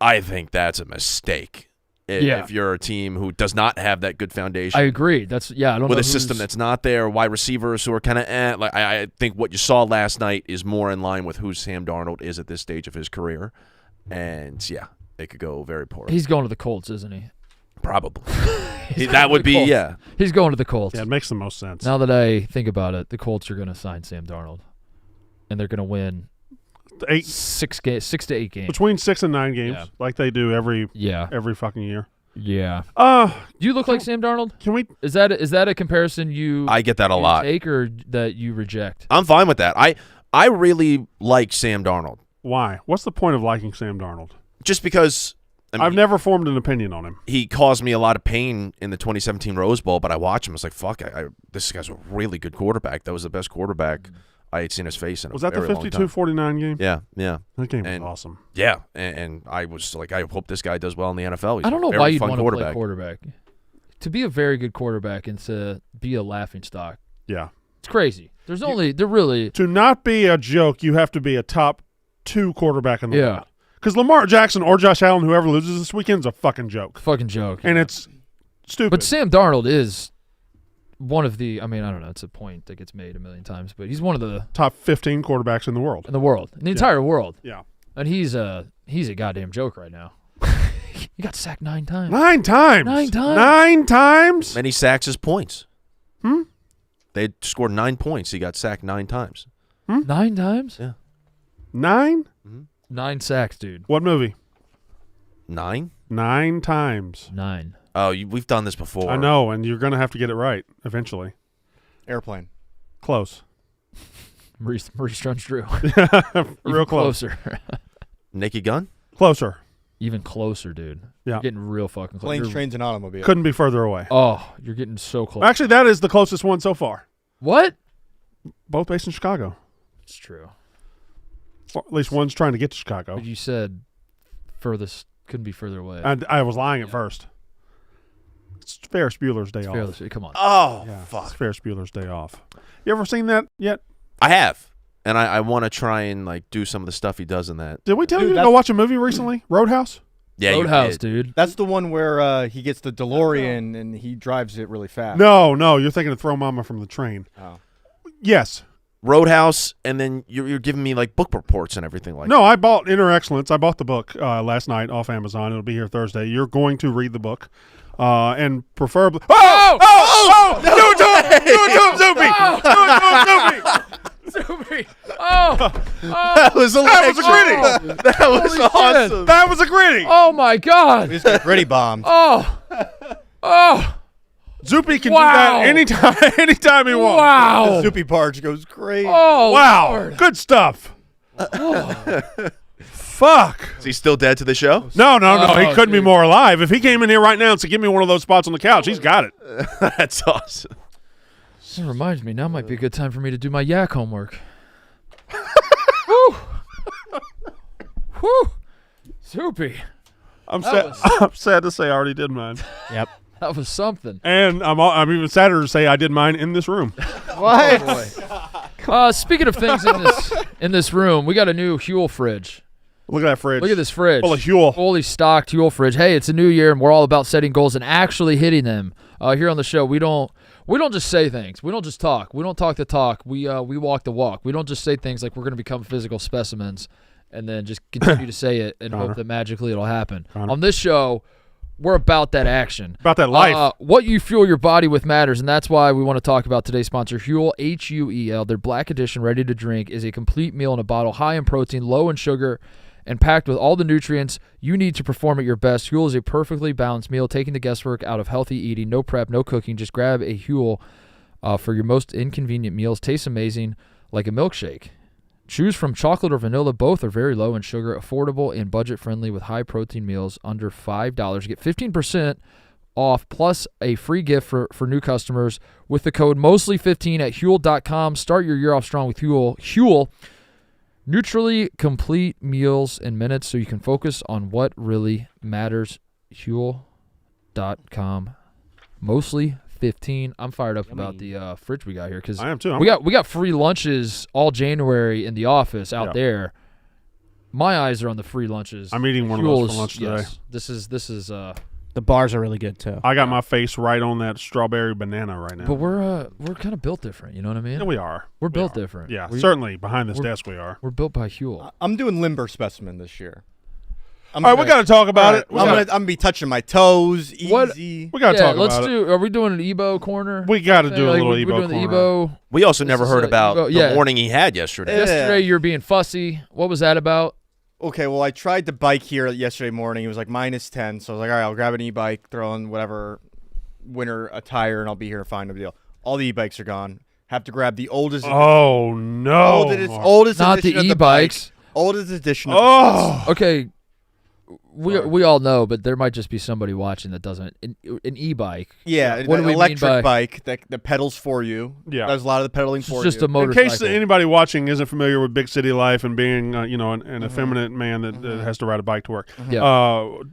I think that's a mistake. If you're a team who does not have that good foundation. I agree. I don't with know a system that's not there, wide receivers who are kind of like I think what you saw last night is more in line with who Sam Darnold is at this stage of his career, and yeah, it could go very poorly. He's going to the Colts, isn't he? Probably. That would be Colts. He's going to the Colts. Yeah, it makes the most sense. Now that I think about it, the Colts are going to sign Sam Darnold, and they're going to win 6 to 8 games. Between 6 and 9 games, like they do every fucking year. Yeah. Do you look like Sam Darnold? Can we? Is that a comparison I get that a lot. Take or that you reject? I'm fine with that. I really like Sam Darnold. Why? What's the point of liking Sam Darnold? Just because I've never formed an opinion on him. He caused me a lot of pain in the 2017 Rose Bowl, but I watched him. I was like, fuck, this guy's a really good quarterback. That was the best quarterback I had seen his face in. Was that the 52-49 game? Yeah. That game was awesome. Yeah, and I was like, I hope this guy does well in the NFL. He's I don't know a very why you'd fun want to play quarterback. To be a very good quarterback and to be a laughingstock. Yeah. It's crazy. To not be a joke, you have to be a top 2 quarterback in the world. Because Lamar Jackson or Josh Allen, whoever loses this weekend, is a fucking joke. And it's stupid. But Sam Darnold is one of the, I don't know, it's a point that gets made a million times, but he's one of the top 15 quarterbacks in the world. In the entire world. Yeah. And he's a goddamn joke right now. He got sacked 9 times. 9 times. 9 times. 9 times. Many sacks as points. They scored 9 points. He got sacked 9 times. 9 times? Yeah. 9? 9 sacks, dude. What movie? 9? 9 times. 9. Oh, we've done this before. I know, and you're going to have to get it right eventually. Airplane. Close. Maurice Jones-Drew. Real close. Closer. Naked Gun? Closer. Even closer, dude. Yeah. You're getting real fucking close. Planes, trains, and automobiles. Couldn't be further away. Oh, you're getting so close. Actually, that is the closest one so far. What? Both based in Chicago. It's true. Or at least one's trying to get to Chicago. But you said furthest couldn't be further away. And I was lying at first. It's Ferris Bueller's Day Off. Fairly, come on. Oh, Yeah, fuck. it's Ferris Bueller's Day Off. You ever seen that yet? I have. And I want to try and like do some of the stuff he does in that. Did we tell Dude, you to go that's- watch a movie recently? Roadhouse? Yeah, you Roadhouse, did. dude. That's the one where he gets the DeLorean and he drives it really fast. No, you're thinking of Throw Mama from the Train. Oh. Yes. Roadhouse, and then you're giving me like book reports and everything like that. No, I bought Inner Excellence. I bought the book last night off Amazon. It'll be here Thursday. You're going to read the book. And preferably... Oh! Do it to him! Do it to him, Zoopy! That was a That was a gritty! That was Holy shit. awesome. That was a gritty! Oh my God. He's got gritty bombs. Oh. Zoopy can Wow. do that anytime he wants. Wow. The soupy barge goes great. Oh. Wow. Lord. Good stuff. Fuck. Is he still dead to the show? No. Oh, He couldn't be dude. more alive. If he came in here right now and said, give me one of those spots on the couch, he's got it. That's awesome. That reminds me. Now might be a good time for me to do my yak homework. Woo. Woo. Soupy. I'm sad to say I already did mine. Yep. That was something. And I'm even sadder to say I did mine in this room. What? Speaking of things in this room, we got a new Huel fridge. Look at that fridge. Look at this fridge. Full of Huel. Fully stocked Huel fridge. Hey, it's a new year, and we're all about setting goals and actually hitting them. Here on the show, we don't just say things. We don't just talk. We don't talk the talk. We walk the walk. We don't just say things like we're going to become physical specimens and then just continue to say it and hope that magically it'll happen. Connor. On this show, we're about that action. About that life. What you fuel your body with matters, and that's why we want to talk about today's sponsor, Huel, Huel. Their Black Edition ready to drink is a complete meal in a bottle, high in protein, low in sugar, and packed with all the nutrients you need to perform at your best. Huel is a perfectly balanced meal, taking the guesswork out of healthy eating. No prep, no cooking. Just grab a Huel for your most inconvenient meals. Tastes amazing, like a milkshake. Choose from chocolate or vanilla. Both are very low in sugar, affordable, and budget-friendly with high-protein meals under $5. Get 15% off plus a free gift for new customers with the code MOSTLY15 at Huel.com. Start your year off strong with Huel. Huel, neutrally complete meals in minutes so you can focus on what really matters. Huel.com. Mostly 15. I'm fired up about the fridge we got here because I am too. we got free lunches all January in the office out there. My eyes are on the free lunches. I'm eating one of those Huel's- for lunch today. yes. This is The bars are really good too. I got my face right on that strawberry banana right now. but we're kind of built different, you know what I mean? Yeah, we are. We're built are. different. Yeah, Certainly. certainly behind this desk we are. We're built by Huel. I'm doing limber specimen this year. All right, we got to talk about it. I'm gonna be touching my toes, What- easy. We got to talk let's about it. Are we doing an Ebo corner? We got to do a Like, little we're Ebo doing the corner. Ebo. We also This never is heard a about Evo- yeah. the warning he had yesterday. Yesterday you're being fussy. What was that about? Okay, well, I tried the bike here yesterday morning. It was like -10, so I was like, all right, I'll grab an e-bike, throw in whatever winter attire, and I'll be here fine. No big deal. All the e-bikes are gone. Have to grab the oldest. Oh, no. Oldest Not edition the of the bike. e-bikes. Oldest edition. Of the Oh. Okay. We all know, but there might just be somebody watching that doesn't. An e-bike. Yeah, What do an we mean electric by- bike that pedals for you. Yeah. Does a lot of the pedaling It's for just you. a In motorcycle. case anybody watching isn't familiar with big city life and being, an effeminate man that has to ride a bike to work,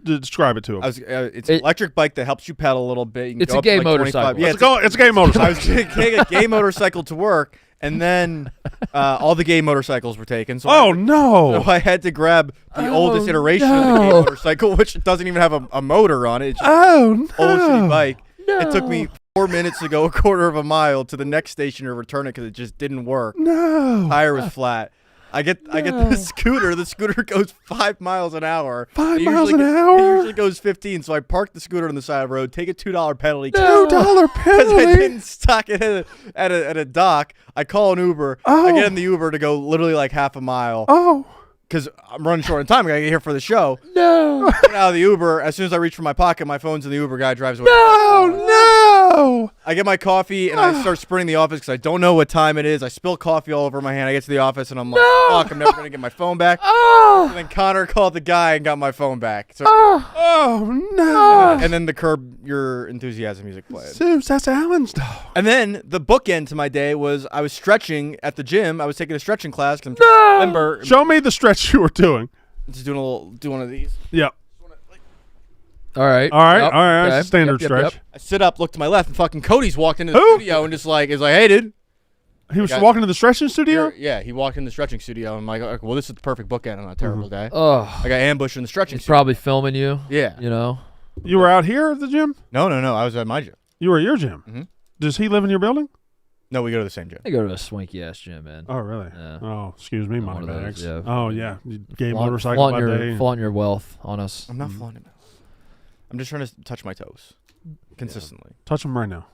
describe it to him. It's an electric bike that helps you pedal a little bit. You can It's go a up to, gay like, 25 motorcycle. Yeah, It's a gay I motorcycle. was taking a gay motorcycle to work, and then all the gay motorcycles were taken. So Oh, no. So I had to grab the oldest iteration of the gay no. motorcycle, which doesn't even have a motor on it. It's just Oh, an old shitty bike. No. It took me 4 minutes to go a quarter of a mile to the next station to return it because it just didn't work. No. Tire was flat. I get the scooter. The scooter goes 5 miles an hour. 5 It miles usually an It hour? usually goes 15. So I park the scooter on the side of the road, take a $2 penalty. $2 Because I penalty? didn't stock it at a dock. I call an Uber. I get in the Uber to go literally like half a mile Oh. because I'm running short on time. I gotta get here for the show. No. Get out of the Uber. As soon as I reach for my pocket, my phone's in the Uber. Guy drives away. Oh, no. no. I get my coffee and I start sprinting the office because I don't know what time it is. I spill coffee all over my hand. I get to the office and I'm like, fuck, I'm never going to get my phone back. And then Connor called the guy and got my phone back. So, Oh, no. and then the Curb Your Enthusiasm music played. Seems that's Alan's dog. And then the bookend to my day was I was stretching at the gym. I was taking a stretching class because I'm trying to remember. Show me the stretch you were doing. Just doing one of these. Yep. All right. All right. Yep. All right. Okay. That's a standard Yep, stretch. yep. I sit up, look to my left, and fucking Cody's walked into the Who? studio and is like, hey, dude. He was walking to the stretching studio? Yeah, he walked in the stretching studio. And I'm like, okay, well, this is the perfect bookend on a terrible day. Oh, I got ambushed in the stretching he's studio. probably filming you. Yeah. You know. You were out here at the gym? No. I was at my gym. You were at your gym? Mhm. Does he live in your building? No, we go to the same gym. I go to a swanky ass gym, man. Oh, really? Yeah. Oh, excuse me, One of those, moneybags. yeah. Oh, yeah. You gay motorcycle flaunt by your, day. flaunt your wealth on us. I'm not flaunting it. I'm just trying to touch my toes consistently. Touch him right now.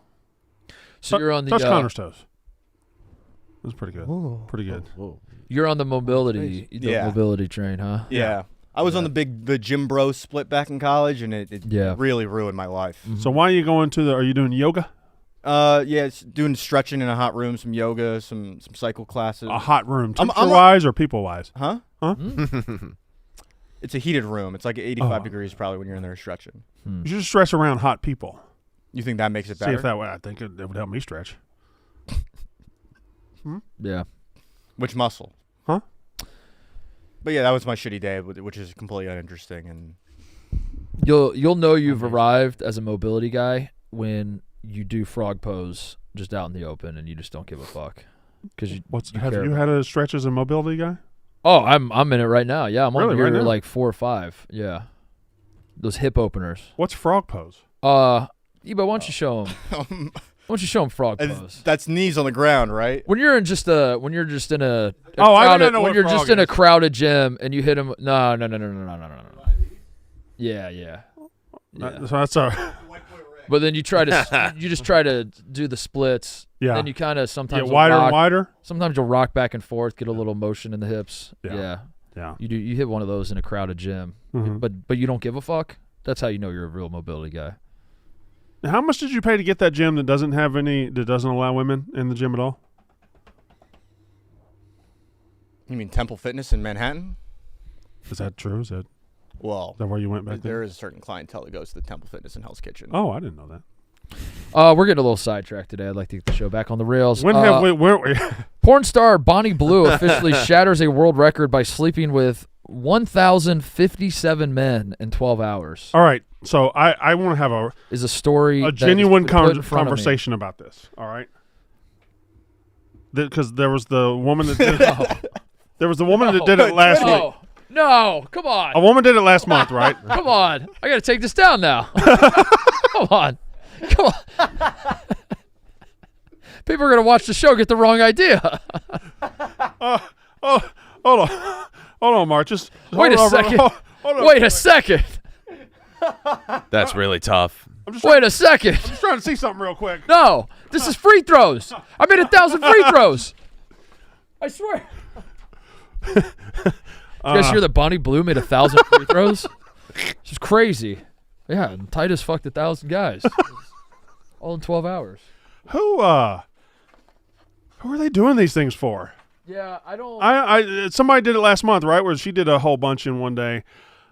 So you're on the Touch Connor's toes. That's pretty good. Ooh. Pretty good. you're on the mobility Yeah. mobility train, huh? Yeah. I was on the gym bro split back in college, and it Yeah. really ruined my life. So why are you going to the? Are you doing yoga? Yeah, it's doing stretching in a hot room, some yoga, some cycle classes. A hot room, I'm temperature wise or people wise? Huh? Huh? It's a heated room. It's like 85 Oh. degrees probably when you're in there stretching. You should just stretch around hot people. You think that makes it See better? if that way. I think it would help me stretch. Yeah. Which muscle? Huh? But yeah, that was my shitty day, which is completely uninteresting. And You'll know you've arrived as a mobility guy when you do frog pose just out in the open and you just don't give a fuck. Because you Have care you about had a stretch as a mobility guy? Oh, I'm in it right now. Yeah, I'm Really, on year right now? like 4 or 5. Yeah, those hip openers. What's frog pose? Eba, why don't you show him? Why don't you show him frog pose? that's knees on the ground, right? When you're just in a Oh, I think I crowded, know when what you're frog just in a is. crowded gym and you hit him. No. Yeah. So that's a But then you try to you just try to do the splits. Yeah. Then you kind of sometimes get will wider rock, and wider. Sometimes you'll rock back and forth, get a little motion in the hips. Yeah. Yeah. Yeah. You hit one of those in a crowded gym, Mhm. but you don't give a fuck. That's how you know you're a real mobility guy. How much did you pay to get that gym that doesn't allow women in the gym at all? You mean Temple Fitness in Manhattan? Is that true? Is that Well, where you went back there there? is a certain clientele that goes to the Temple Fitness and Hell's Kitchen. Oh, I didn't know that. We're getting a little sidetracked today. I'd like to get the show back on the rails. When have we? Where? Porn star Bonnie Blue officially shatters a world record by sleeping with 1,057 men in 12 hours. All right. So I want to have Is a story a that is genuine put in front of me. conversation about this. All right. Because there was the woman that did it. There was the woman that did it last week. No, come on. A woman did it last month, right? Come on. I got to take this down now. Come on. People are going to watch the show get the wrong idea. Hold on, Mark. Just Wait a hold on, second. Hold on. Wait a second. That's really tough. Wait a second. Just trying to see something real quick. No, this is free throws. I made 1,000 free throws. I swear. You guys hear that Bonnie Blue made 1,000 free throws? This is crazy. Yeah, and Titus fucked 1,000 guys. All in 12 hours. Who are they doing these things for? Yeah, I don't. I somebody did it last month, right? Where she did a whole bunch in one day.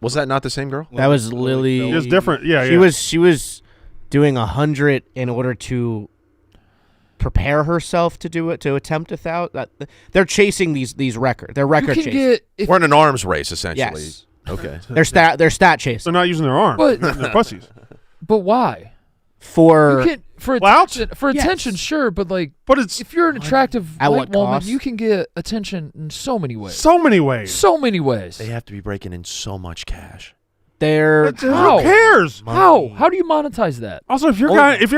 Was that not the same girl? That was Lily. It was different. Yeah, She was doing 100 in order to prepare herself to do it, to attempt 1,000. They're chasing these records. They're record you can chasing. get. We're in an arms race, essentially. Yes. Okay. They're stat chasing. They're not using their arm. But- They're pussies. But why? For You can, for Clout? attention, Yes. attention, sure, but like, But it's if you're an attractive At white what woman, cost? you can get attention in so many ways. so many ways. So many ways. They have to be breaking in so much cash. they're How? Who cares? How do you monetize that? Also, if you're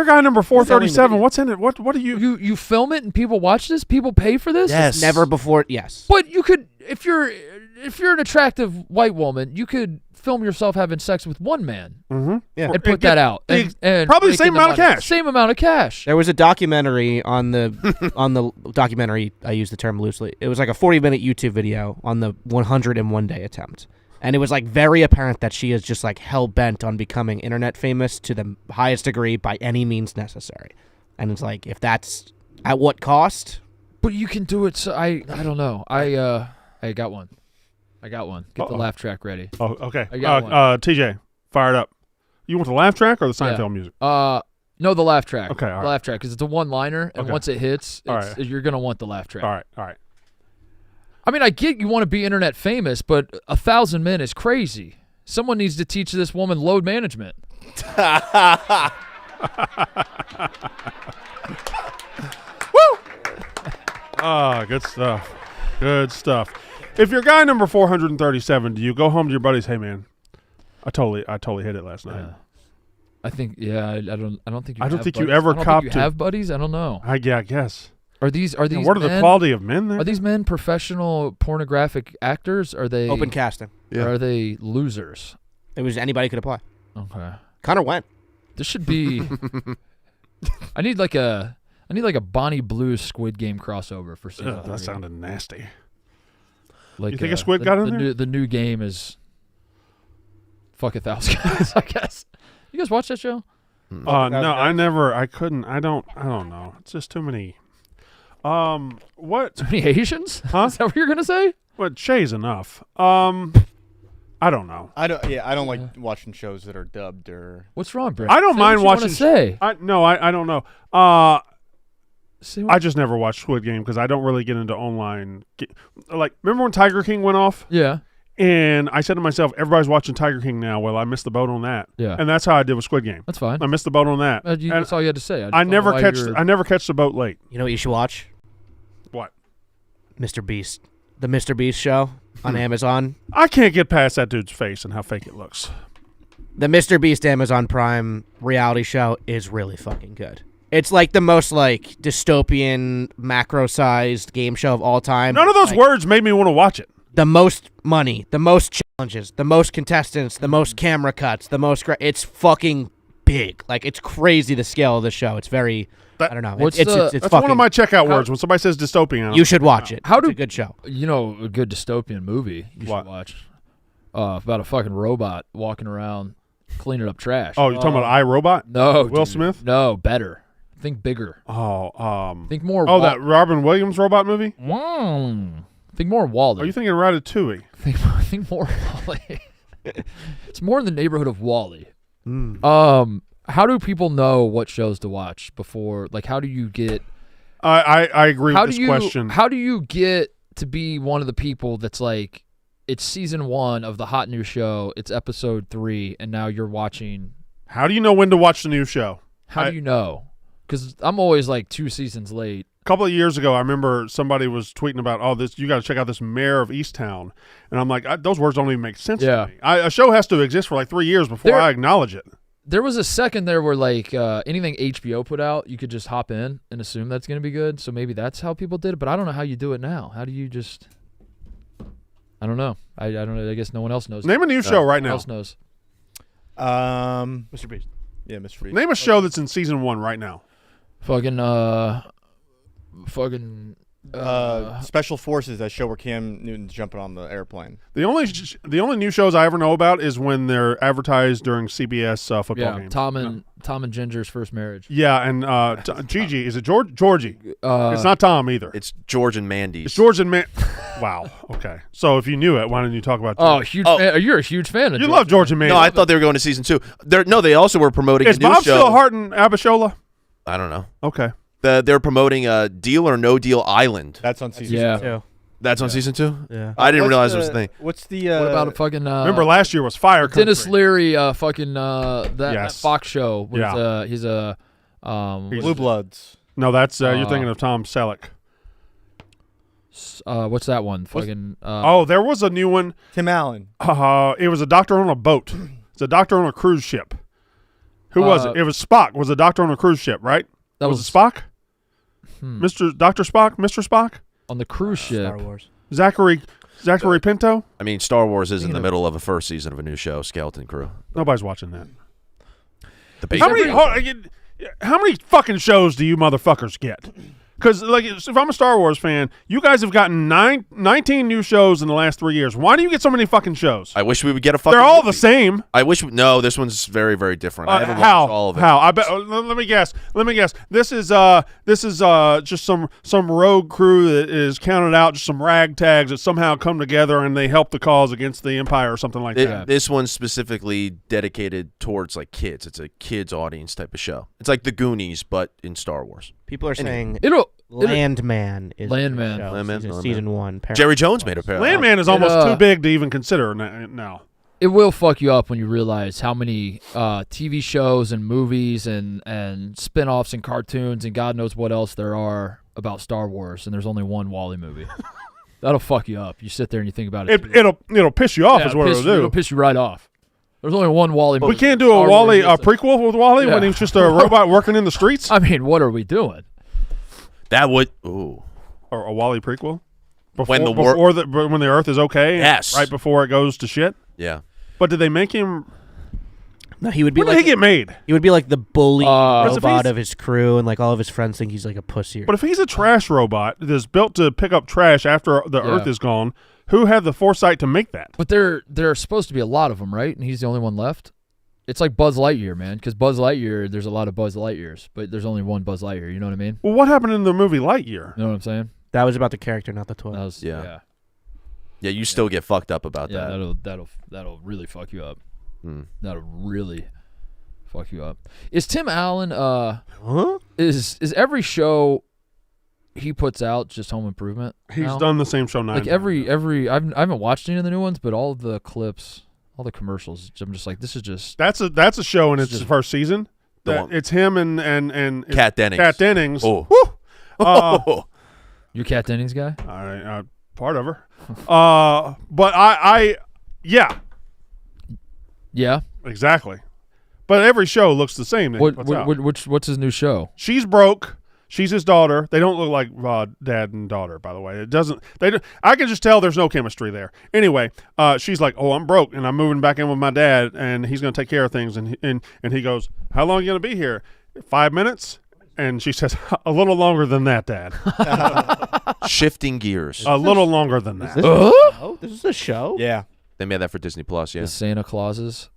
guy number 437, what's in it? What do you? You film it and people watch this. People pay for this. Yes. never before. Yes. But you could, if you're an attractive white woman, you could film yourself having sex with one man Mm-hmm. Yeah. and put that out. And probably the making same amount of money. cash. Same amount of cash. There was a documentary on the documentary. I use the term loosely. It was like a 40-minute YouTube video on the 101 day attempt, And it was like very apparent that she is just like hell bent on becoming internet famous to the highest degree by any means necessary. And it's like, if that's at what cost? But you can do it. So I don't know. I got one. Get the laugh track ready. Oh, okay. I got one. TJ, fire it up. You want the laugh track or the Seinfeld music? No, the laugh track. Okay, all right. The laugh track, because it's a one-liner, and once it hits, you're gonna want the laugh track. All right. I mean, I get you want to be internet famous, but 1,000 men is crazy. Someone needs to teach this woman load management. Good stuff. Good stuff. If you're guy number 437, do you go home to your buddies? Hey, man, I totally hit it last night. I think, I don't think. I don't think you buddies. ever I don't copped think you have buddies. I don't know. I guess. Are these? What are the quality of men there? Are these men professional pornographic actors? Are they Open casting. Or are they losers? It was anybody could apply. Okay. Connor went. This should be. I need like a Bonnie Blues Squid Game crossover for season 3. That sounded nasty. Like, you think a squid got in there? The new game is fuck 1,000 guys, I guess. You guys watch that show? No, I never. I couldn't. I don't know. It's just too many. What? Too many Asians? Huh? Is that what you're gonna say? Well, Shay's enough. I don't know. I don't like watching shows that are dubbed or. What's wrong, Brent? I don't Say mind what you watching. wanna say. I don't know. Say what- I just never watched Squid Game because I don't really get into online. Like, remember when Tiger King went off? Yeah. And I said to myself, everybody's watching Tiger King now. Well, I missed the boat on that. Yeah. And that's how I did with Squid Game. That's fine. I missed the boat on that. That's all you had to say. I never catch the boat late. You know what you should watch? What? Mr. Beast. The Mr. Beast show on Amazon. I can't get past that dude's face and how fake it looks. The Mr. Beast Amazon Prime reality show is really fucking good. It's like the most like dystopian macro-sized game show of all time. None of those words made me want to watch it. The most money, the most challenges, the most contestants, the most camera cuts, the most. It's fucking big. Like, it's crazy the scale of the show. It's very. I don't know. What's It's That's fucking, one of my checkout words when somebody says dystopian. You should watch it. How It's do- a good show. You know, a good dystopian movie you What? should watch. About a fucking robot walking around cleaning up trash. Oh, you're talking about iRobot? No, Will dude. Smith? No, better. Think bigger. Oh, Think more. that Robin Williams robot movie? Think more Wall-E. Are you thinking Ratatouille? Think more Wall-E. It's more in the neighborhood of Wall-E. How do people know what shows to watch before? Like, how do you get? I agree with this question. How do you get to be one of the people that's like, it's season 1 of the hot new show, it's episode 3, and now you're watching? How do you know when to watch the new show? How do you know? Because I'm always like 2 seasons late. A couple of years ago, I remember somebody was tweeting about, this. You got to check out this Mayor of Easttown, and I'm like, those words don't even make sense to me. A show has to exist for like 3 years before I acknowledge it. There was a second there where like anything HBO put out, you could just hop in and assume that's going to be good. So maybe that's how people did it, but I don't know how you do it now. How do you just? I don't know. I don't know. I guess no one else knows. Name a new show right No now. one else knows. Mr. Beast. Yeah, Mr. Beast. Name a show that's in season 1 right now. Fucking Special Forces, that show where Cam Newton's jumping on the airplane. The only new shows I ever know about is when they're advertised during CBS football games. Tom and Ginger's first marriage. Yeah, and Gigi, is it Georgie? It's not Tom either. It's George and Mandy's. It's George and Wow. Okay. So if you knew it, why didn't you talk about? Fan. You're a huge fan of. You love George and Mandy. No, I thought they were going to season 2. They also were promoting Is a new Bob show. still Hart and Abishola? I don't know. Okay. They're promoting Deal or No Deal Island. That's on season 2. That's on season 2? Yeah. I didn't realize it was a thing. What's the? What about a fucking? Remember last year was Fire Country. Dennis Leary, that Fox show. Was, Yeah. He's a. Blue Bloods? No, you're thinking of Tom Selleck. What's that one? Fucking. There was a new one. Tim Allen. It was a doctor on a boat. It's a doctor on a cruise ship. Who was it? It was Spock. Was a doctor on a cruise ship, right? That was it Spock? Dr. Spock? Mr. Spock? On the cruise ship. Star Wars. Zachary Pinto? I mean, Star Wars is in the middle of a first season of a new show, Skeleton Crew. Nobody's watching that. The How many fucking shows do you motherfuckers get? Because like, if I'm a Star Wars fan, you guys have gotten 19 new shows in the last 3 years. Why do you get so many fucking shows? I wish we would get a fucking. They're all movie. the same. I wish. No, this one's very, very different. I haven't How? watched all of it. How? I bet. Let me guess. This is just some rogue crew that is counted out, just some ragtags that somehow come together and they help the cause against the Empire or something like that. This one's specifically dedicated towards like kids. It's a kids audience type of show. It's like the Goonies, but in Star Wars. People are saying Landman is Landman. the show, Landman. season 1. Jerry Jones made a pair. Landman is almost too big to even consider now. It will fuck you up when you realize how many TV shows and movies and spin-offs and cartoons and God knows what else there are about Star Wars, and there's only one Wall-E movie. That'll fuck you up. You sit there and you think about it. It'll piss you off. Is what it'll do. It'll piss you right off. There's only one Wall-E movie. We can't do a Wall-E prequel with Wall-E when he's just a robot working in the streets. I mean, what are we doing? That would. Ooh. Or a Wall-E prequel. When the Earth is okay. Yes. Right before it goes to shit. Yeah. But did they make him? No, he would be When like did he get made? He would be like the bully Because if robot he's- of his crew, and like all of his friends think he's like a pussy. But if he's a trash robot that's built to pick up trash after the Earth is gone, who had the foresight to make that? But there are supposed to be a lot of them, right? And he's the only one left. It's like Buzz Lightyear, man. Because Buzz Lightyear, there's a lot of Buzz Lightyears, but there's only one Buzz Lightyear. You know what I mean? Well, what happened in the movie Lightyear? You know what I'm saying? That was about the character, not the toy. That was Yeah. Yeah, you still get fucked up about Yeah, that. that'll really fuck you up. Hmm. That'll really fuck you up. Is Tim Allen Huh? is every show he puts out just Home Improvement? He's now? done the same show 9 like times. every I haven't watched any of the new ones, but all the clips, all the commercials, I'm just like, this is just That's a show in its just- first season. It's him and Kat Dennings. Kat Dennings. Oh. Woo! you're Kat Dennings guy. Part of her. But yeah, Yeah. exactly. But every show looks the same. That he puts out. What's his new show? She's broke. She's his daughter. They don't look like dad and daughter, by the way. It doesn't. I can just tell there's no chemistry there. Anyway, she's like, "Oh, I'm broke, and I'm moving back in with my dad, and he's going to take care of things." And he goes, "How long are you going to be here? 5 minutes?" And she says, "A little longer than that, Dad. Shifting gears. A little longer than that." Oh, this is a show? Yeah. They made that for Disney Plus. Yeah. The Santa Clauses.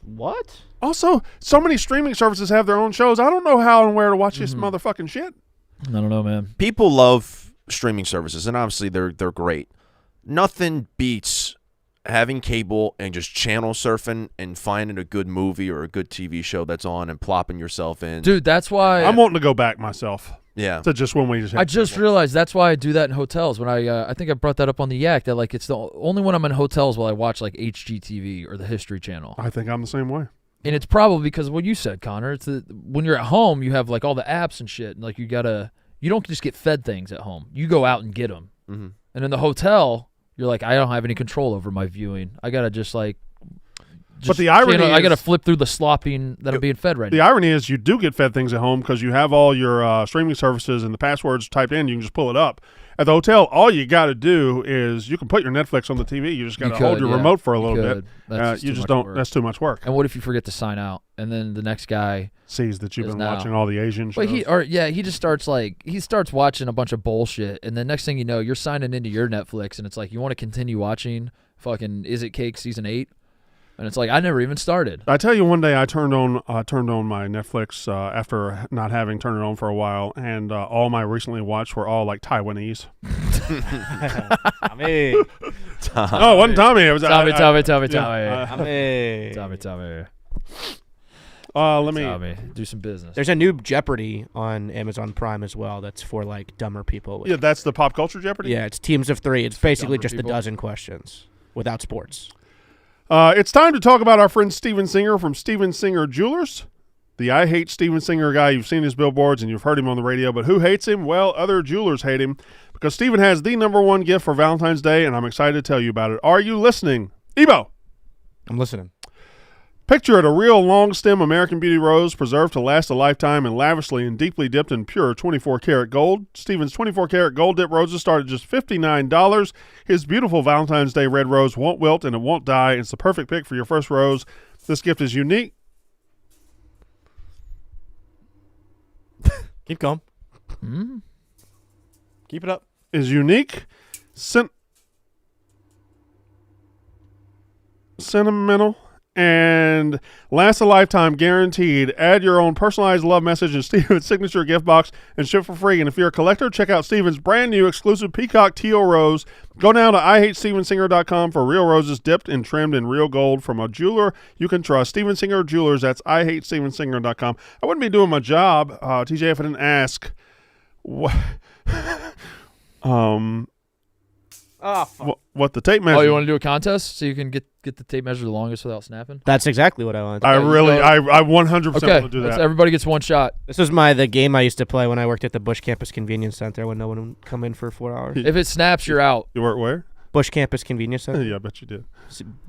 What? Also, so many streaming services have their own shows. I don't know how and where to watch this motherfucking shit. I don't know, man. People love streaming services, and obviously they're great. Nothing beats having cable and just channel surfing and finding a good movie or a good TV show that's on and plopping yourself in. Dude, that's why I'm wanting to go back myself Yeah. to just when we just. I just realized that's why I do that in hotels. When I think I brought that up on the Yak, that like it's the only when I'm in hotels will I watch like HGTV or the History Channel. I think I'm the same way. And it's probably because of what you said, Connor. It's when you're at home, you have like all the apps and shit. And like you don't just get fed things at home. You go out and get them. Mm-hmm. And in the hotel, you're like, I don't have any control over my viewing. I gotta just like. But the irony I gotta is- flip through the slopping that I'm being fed right The now. irony is you do get fed things at home because you have all your streaming services and the passwords typed in. You can just pull it up. At the hotel, all you got to do is you can put your Netflix on the TV. You just got to hold your remote for a little bit. That's You too just much don't. work. That's too much work. And what if you forget to sign out, and then the next guy? Sees that you've is been now. watching all the Asian shows. But he just starts watching a bunch of bullshit, and the next thing you know, you're signing into your Netflix, and it's like you want to continue watching fucking Is It Cake season 8, and it's like I never even started. I tell you, one day I turned on my Netflix after not having turned it on for a while, and all my recently watched were all like Taiwanese. Tommy. Oh, it wasn't Tommy. It was Tommy. Let me. Tommy, do some business. There's a new Jeopardy on Amazon Prime as well. That's for like dumber people. Yeah, that's the pop culture Jeopardy. Yeah, it's teams of 3. It's basically Dumber just people. a dozen questions without sports. It's time to talk about our friend Steven Singer from Steven Singer Jewelers. The I Hate Steven Singer guy. You've seen his billboards and you've heard him on the radio, but who hates him? Well, other jewelers hate him because Steven has the #1 gift for Valentine's Day, and I'm excited to tell you about it. Are you listening? Ebo! I'm listening. Picture it, a real long-stem American Beauty rose preserved to last a lifetime and lavishly and deeply dipped in pure 24-karat gold. Steven's 24-karat gold dip roses start at just $59. His beautiful Valentine's Day red rose won't wilt and it won't die. It's the perfect pick for your first rose. This gift is unique. Keep going. Keep it up. is unique, sentimental, and lasts a lifetime guaranteed. Add your own personalized love message in Steven's signature gift box and ship for free. And if you're a collector, check out Steven's brand new exclusive Peacock Teal Rose. Go now to IHateStevenSinger.com for real roses dipped and trimmed in real gold from a jeweler you can trust. Steven Singer Jewelers, that's IHateStevenSinger.com. I wouldn't be doing my job, TJ, if I didn't ask what, what the tape measure. Oh, you want to do a contest so you can get the tape measure the longest without snapping? That's exactly what I want. I 100% want to do that. Everybody gets one shot. This was the game I used to play when I worked at the Bush Campus Convenience Center when no one would come in for 4 hours. If it snaps, you're out. You work where? Bush Campus Convenience Center. Yeah, I bet you did.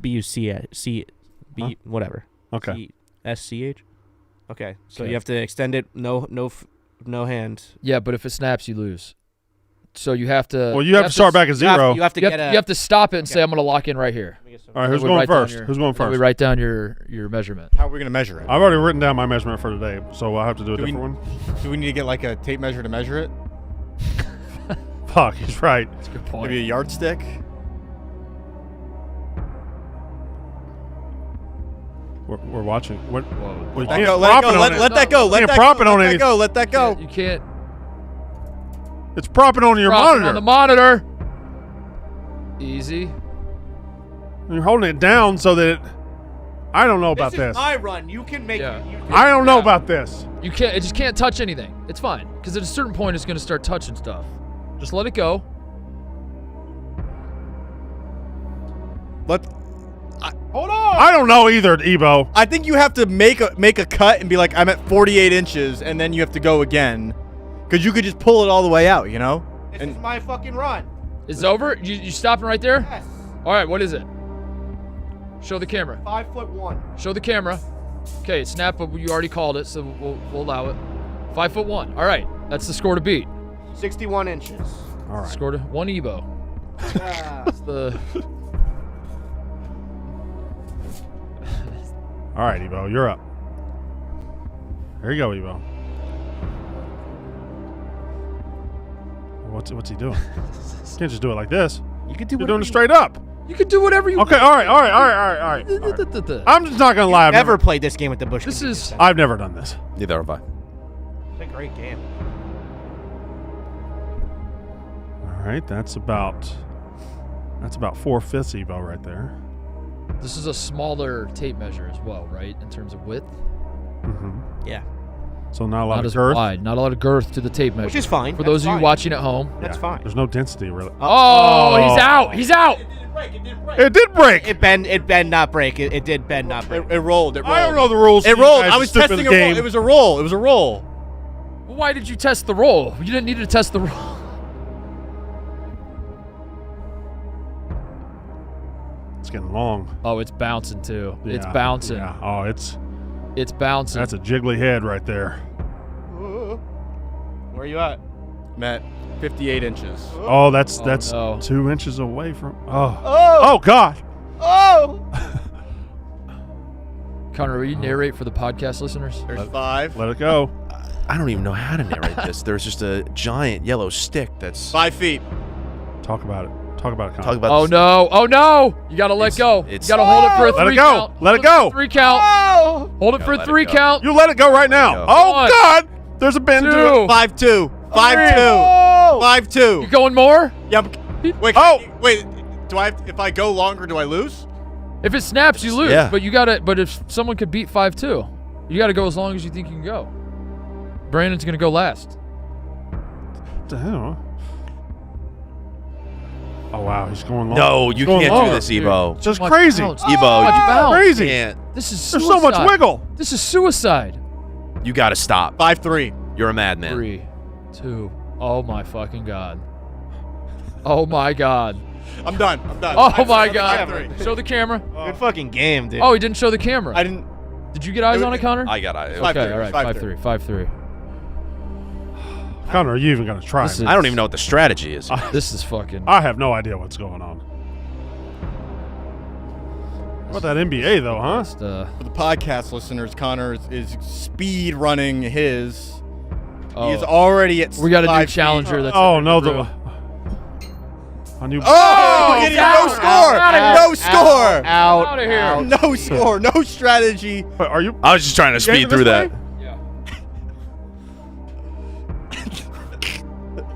BUC whatever. Okay. SCH. Okay, so Okay. you have to extend it. No hand. Yeah, but if it snaps, you lose. So you have to. Well, you have to start back at zero. You have to You get have to stop it and say, "I'm going to lock in right here." All right, who's We going write down first? your- Who's going We first? write down your measurement. How are we going to measure it? I've already written down my measurement for today, so I'll have to do a Do we- different one. Do we need to get like a tape measure to measure it? Fuck, he's right. That's a good point. Maybe a yardstick? We're watching. What? Whoa. We Let can't go, prop let it go, on it. let that go, let Can't that prop go, it on let that anything. go, let that go. You can't. It's propping on your Drop it monitor. on the monitor. Easy. You're holding it down so that I don't know about This this. is my run. You can make Yeah. it. I don't know Yeah. about this. You can't. It just can't touch anything. It's fine because at a certain point, it's going to start touching stuff. Just let it go. Hold on. I don't know either, Ebo. I think you have to make a cut and be like, I'm at 48 inches, and then you have to go again. Because you could just pull it all the way out, you know? This is my fucking run. It's over. You stopping right there? Yes. All right. What is it? Show the camera. 5'1". Show the camera. Okay, it's snap, but you already called it, so we'll allow it. 5'1". All right. That's the score to beat. 61 inches. All right. Score to one Ebo. That's the. All right, Ebo, you're up. There you go, Ebo. What's he doing? You can't just do it like this. You could do You're doing it straight up. You can do whatever you Okay, want. all right. I'm just not gonna lie. Never played this game at the Bush. This Convenience is- Center. I've never done this. Neither have I. It's a great game. All right, that's about 4/5 Ebo right there. This is a smaller tape measure as well, right? In terms of width. Mm-hmm. Yeah. So not a lot Not of as girth. wide. Not a lot of girth to the tape measure. Which is fine. For That's those of you fine. watching at home. That's Yeah, fine. There's no density really. Oh, he's out. He's out. It did break. It bend, not break. It did bend, not break. It rolled. It rolled. I don't know the rules. It You rolled. guys I are was stupid testing in a the roll. game. It was a roll. It was a roll. Why did you test the roll? You didn't need to test the roll. It's getting long. Oh, it's bouncing too. It's Yeah, bouncing. Yeah. Oh, it's Bouncing. that's a jiggly head right there. Where are you at? I'm at 58 inches. Oh, that's no. 2 inches away from. Oh God. Oh! Connor, will you narrate for the podcast listeners? There's 5. Let it go. I don't even know how to narrate this. There's just a giant yellow stick that's 5 feet. Talk about it. Talk about it. Connor. talk about. Oh this- no! Oh no! You gotta let go. You it's- gotta hold it for a Let it three go. count. Let Hold it go. for a 3 count. Oh! Hold it No, for a let it 3 go. count. You let it go right now. Go. Oh One. God. There's a bend to it. 2. 5'2". 5'2". Oh! 5'2". You going more? Yeah. Wait. Oh! Wait. Do I? If I go longer, do I lose? If it snaps, you lose. Yeah. But you gotta. But if someone could beat 5'2", you gotta go as long as you think you can go. Brandon's gonna go last. What the hell? Oh wow, he's going long. No, He's you going can't longer. do this, Ebo. It's just Too much crazy. bounce. Ebo, Too much you bounce. Crazy. can't. This is There's suicide. so much wiggle. This is suicide. You got to stop. 5'3". You're a madman. 3, 2. Oh my fucking god. Oh my god. I'm done. Oh 5'3". my I'm god. 5'3". Show the camera. Good fucking game, dude. Oh, he didn't show the camera. I didn't. Did you get eyes on it, Connor? I got it. 5'3". Okay, all right. 5'3". 5'3". Connor, are you even gonna try? This man? is- I don't even know what the strategy is. This is fucking. I have no idea what's going on. What about that NBA though, huh? just, For the podcast listeners, Connor is speed running his. Oh. He's already at. We got a new 5 feet. challenger. That's Oh, in no. the room. A new. Oh, getting no score. No score. Out. Outta here. out. No score. No strategy. Wait, are you? I was just trying to speed Yanking through this that. way? Yeah.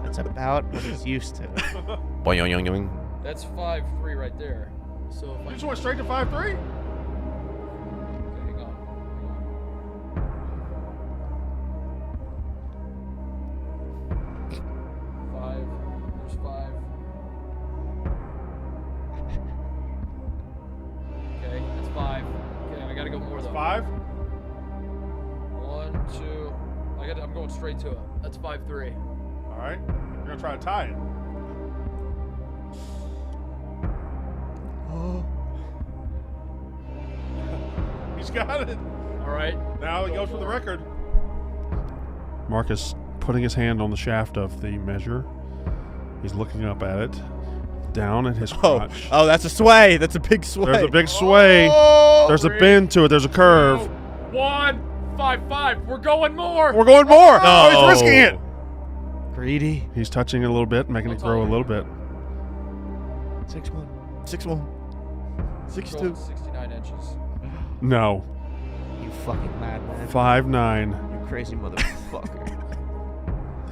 That's about what he's used to. Boing, yoing, yoing. That's 5-3 right there. So if You I just went straight to 5-3? hang on. Five. There's 5. Okay, that's 5. Okay, I gotta go more though. 5? 1, 2. I'm going straight to it. That's 5-3. All right. You're going to try to tie it. He's got it. All right. Now he goes for the record. Marcus putting his hand on the shaft of the measure. He's looking up at it. Down at his crotch. Oh, that's a sway. That's a big sway. There's a big sway. There's a bend to it. There's a curve. 1, 5-5. We're going more. We're going more. Oh, he's risking it. Greedy. He's touching it a little bit, making it grow a little bit. 6-1. 6-1. 6-2. 69 inches. No. You fucking madman. 5'9". You crazy motherfucker.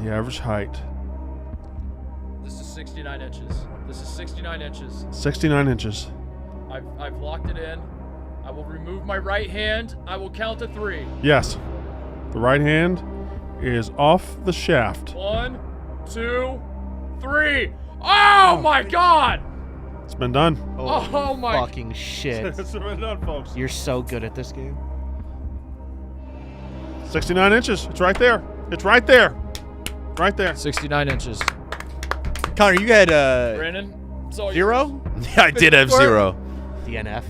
The average height. This is 69 inches. This is 69 inches. 69 inches. I've locked it in. I will remove my right hand. I will count to 3. Yes. The right hand is off the shaft. 1, 2, 3. Oh my God! It's been done. Oh my. Fucking shit. It's been done, folks. You're so good at this game. 69 inches. It's right there. It's right there. Right there. 69 inches. Connor, you had Brandon. It's all 0? Yeah, I did have 0. DNF.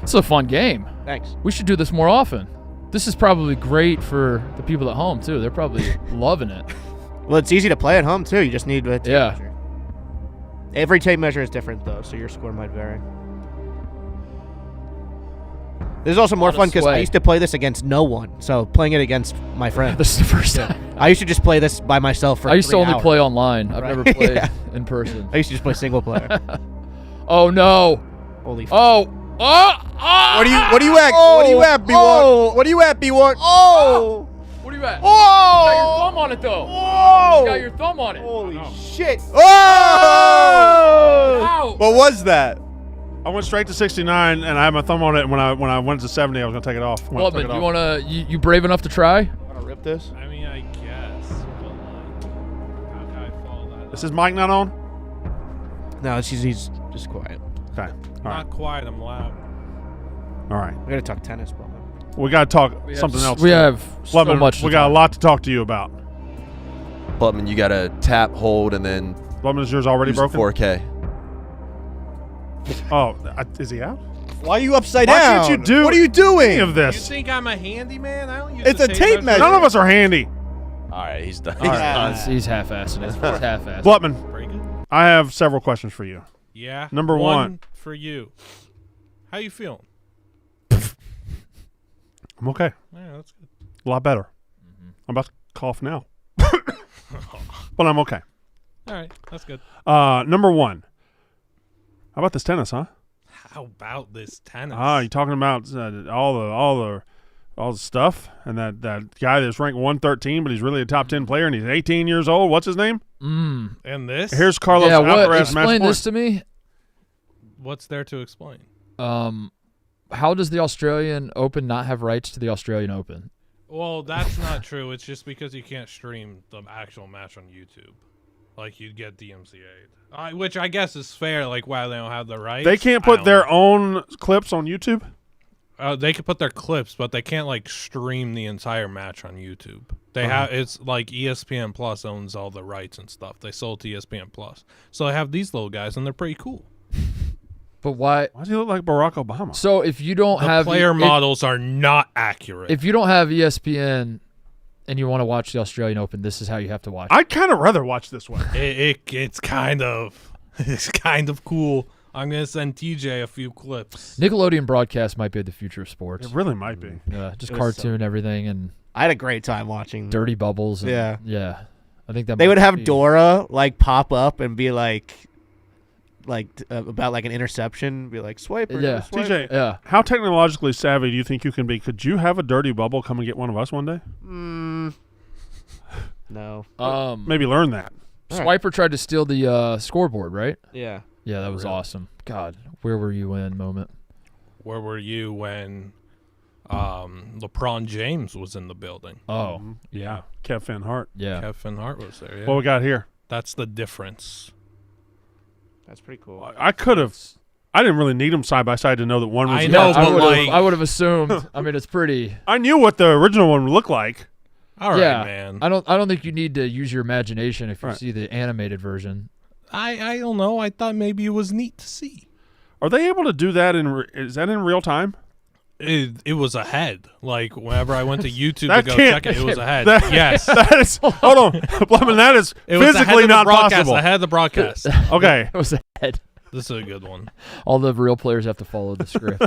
It's a fun game. Thanks. We should do this more often. This is probably great for the people at home too. They're probably loving it. Well, it's easy to play at home too. You just need a tape Yeah. measure. Every tape measure is different though, so your score might vary. This is also more Lot of fun because I sway. used to play this against no one. So playing it against my friends. This is the first time. I used to just play this by myself for I used to 3 only hours. play online. I've Right. never played Yeah. in person. I used to just play single player. Oh no. Holy f- Oh. Oh. Oh. What do you at? What do you at, B1? Oh. What do you at, B1? Oh! What are you at? Oh! You got your thumb on it though. Oh! You got your thumb on it. Holy shit! Oh! Ow. What was that? I went straight to 69, and I had my thumb on it. And when I went to 70, I was gonna take it off. When I took Lubman, it you off. wanna you brave enough to try? Wanna rip this? I mean, I guess, but like, how can I follow that? Is his mic not on? No, he's just quiet. Okay. All right. Not quiet. I'm loud. All right. We gotta talk tennis, bro. We got to talk We have something else. We have so Lubman, much. we got a lot to talk to you about. Butman, you got to tap, hold, and then Lubman, is yours already use the broken? 4K. Oh, is he out? Why are you upside Why down? can't you do What are you doing? Any of You this? think I'm a handyman? I don't use It's the a tape measure. None of us are handy. All right, he's done. All right, Yeah. he's half-assing it. He's half-assing. Blutman, Pretty good. I have several questions for you. Yeah. Number one. for you. How you feeling? I'm okay. Yeah, that's good. A lot better. I'm about to cough now. But I'm okay. All right, that's good. Number one. How about this tennis, huh? How about this tennis? You talking about all the stuff, and that guy that's ranked 113, but he's really a top 10 player, and he's 18 years old. What's his name? And this? Here's Carlos Yeah, what? Alcaraz. match Explain point. this to me. What's there to explain? How does the Australian Open not have rights to the Australian Open? Well, that's not true. It's just because you can't stream the actual match on YouTube. Like, you'd get DMCA'd. Which I guess is fair, like, why they don't have the rights. They can't I put don't their know. own clips on YouTube. They can put their clips, but they can't, like, stream the entire match on YouTube. They have it's like ESPN Plus owns all the rights and stuff. They sold to ESPN Plus. So they have these little guys, and they're pretty cool. But why? Why does he look like Barack Obama? So if you don't The have player models are not accurate. if you don't have ESPN and you want to watch the Australian Open, this is how you have to watch. I'd kind of rather watch this one. It's kind of cool. I'm gonna send TJ a few clips. Nickelodeon broadcast might be the future of sports. It really might be. Yeah, just It was cartoon everything and I had a great time watching. Dirty Bubbles. And, Yeah. Yeah. I think that They might would have be- Dora like pop up and be like about like an interception. Be like swiper. Yeah. Swiper. TJ, Yeah. how technologically savvy do you think you can be? Could you have a dirty bubble come and get one of us one day? No. Maybe learn that. Swiper tried to steal the scoreboard, right? Yeah. Yeah, that was awesome. God, where were you in moment? Where were you when LeBron James was in the building? Oh, Yeah. Kev Van Hart. yeah. Kevin Hart was there. Yeah. What we got here? That's the difference. That's pretty cool. I could have. I didn't really need them side by side to know that one was. I know, I but would like- I would have assumed. I mean, it's pretty. I knew what the original one would look like. All right, yeah, man. I don't think you need to use your imagination if you Right. see the animated version. I don't know. I thought maybe it was neat to see. Are they able to do that is that in real time? It was ahead. Like whenever I went to YouTube to That go can't- check it, it was ahead. That- Yes. That is. Hold on. I mean, that is It was ahead physically of the not broadcast. possible. Ahead of the broadcast. Okay. It was a head. This is a good one. All the real players have to follow the script.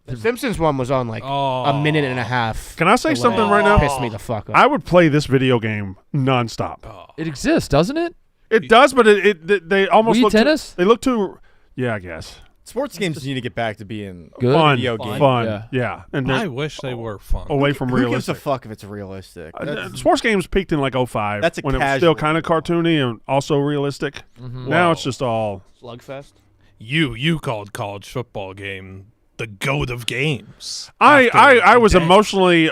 The Simpsons one was on like Oh. a minute and a half. Can I say delay. something right now? Pissed me the fuck off. I would play this video game nonstop. It exists, doesn't it? It does, but they almost Wii look tennis? they look too. Yeah, I guess. Sports games need to get back to being Good. Fun, video game. fun. Yeah, and I they're wish they were fun. away from Who gives a realistic. fuck if it's realistic? That's- Sports games peaked in like 05. That's a when it was still casual kind of cartoony and also realistic. Now it's just all. Slugfest. You called college football game the goat of games. I After was Dang. emotionally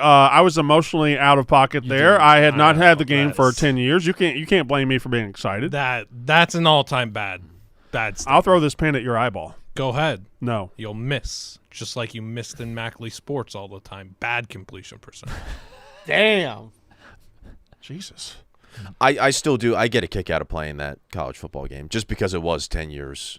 out of pocket there. I had not had the game for that's- 10 years. You can't blame me for being excited. That's an all-time bad stuff. I'll throw this pen at your eyeball. Go ahead. No. You'll miss, just like you missed in Mackley Sports all the time. Bad completion percent. Damn. Jesus. I still do. I get a kick out of playing that college football game just because it was 10 years,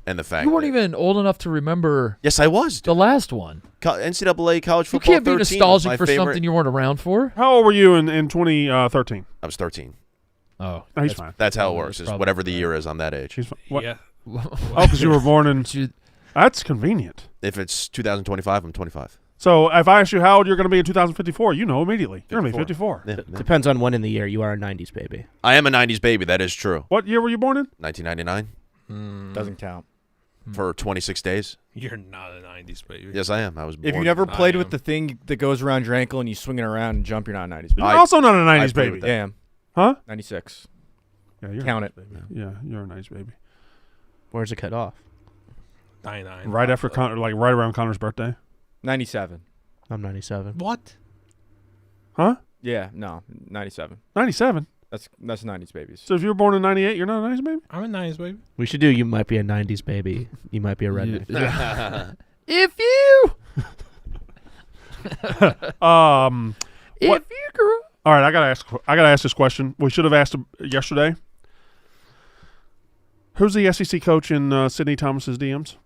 and the fact You weren't that- even old enough to remember Yes, I was. the last one. NCAA college You football. can't be 13 was nostalgic my for favorite. something you weren't around for. How old were you in 2013? I was 13. Oh, No, he's fine. That's how it Yeah, works. that's Is probably whatever the year is on that age. He's fine. What? Yeah. Oh, because you were born in. You- That's convenient. If it's 2025, I'm 25. So if I ask you how old you're going to be in 2054, you know immediately. You're going to be 54. Yeah, yeah. Depends on when in the year. You are a 90s baby. I am a 90s baby. That is true. What year were you born in? 1999 doesn't count. for 26 days. You're not a 90s baby. Yes, I am. I was born. If you never I played am. with the thing that goes around your ankle and you swing it around and jump, you're not a 90s baby. You're I- also not a I 90s agree baby. with that. Damn. Huh? 96. Yeah, you're Count a it. 90s baby. Yeah, you're a nice baby. Where's it cut off? 99. Right after right around Connor's birthday. 97. I'm 97. What? Huh? Yeah, no, 97. 97. That's 90s babies. So if you were born in 98, you're not a 90s baby? I'm a 90s baby. We should do. You might be a 90s baby. You might be a redneck. if you What- if you grew All right, I gotta ask this question. We should have asked him yesterday. Who's the SEC coach in Sidney Thomas's DMs?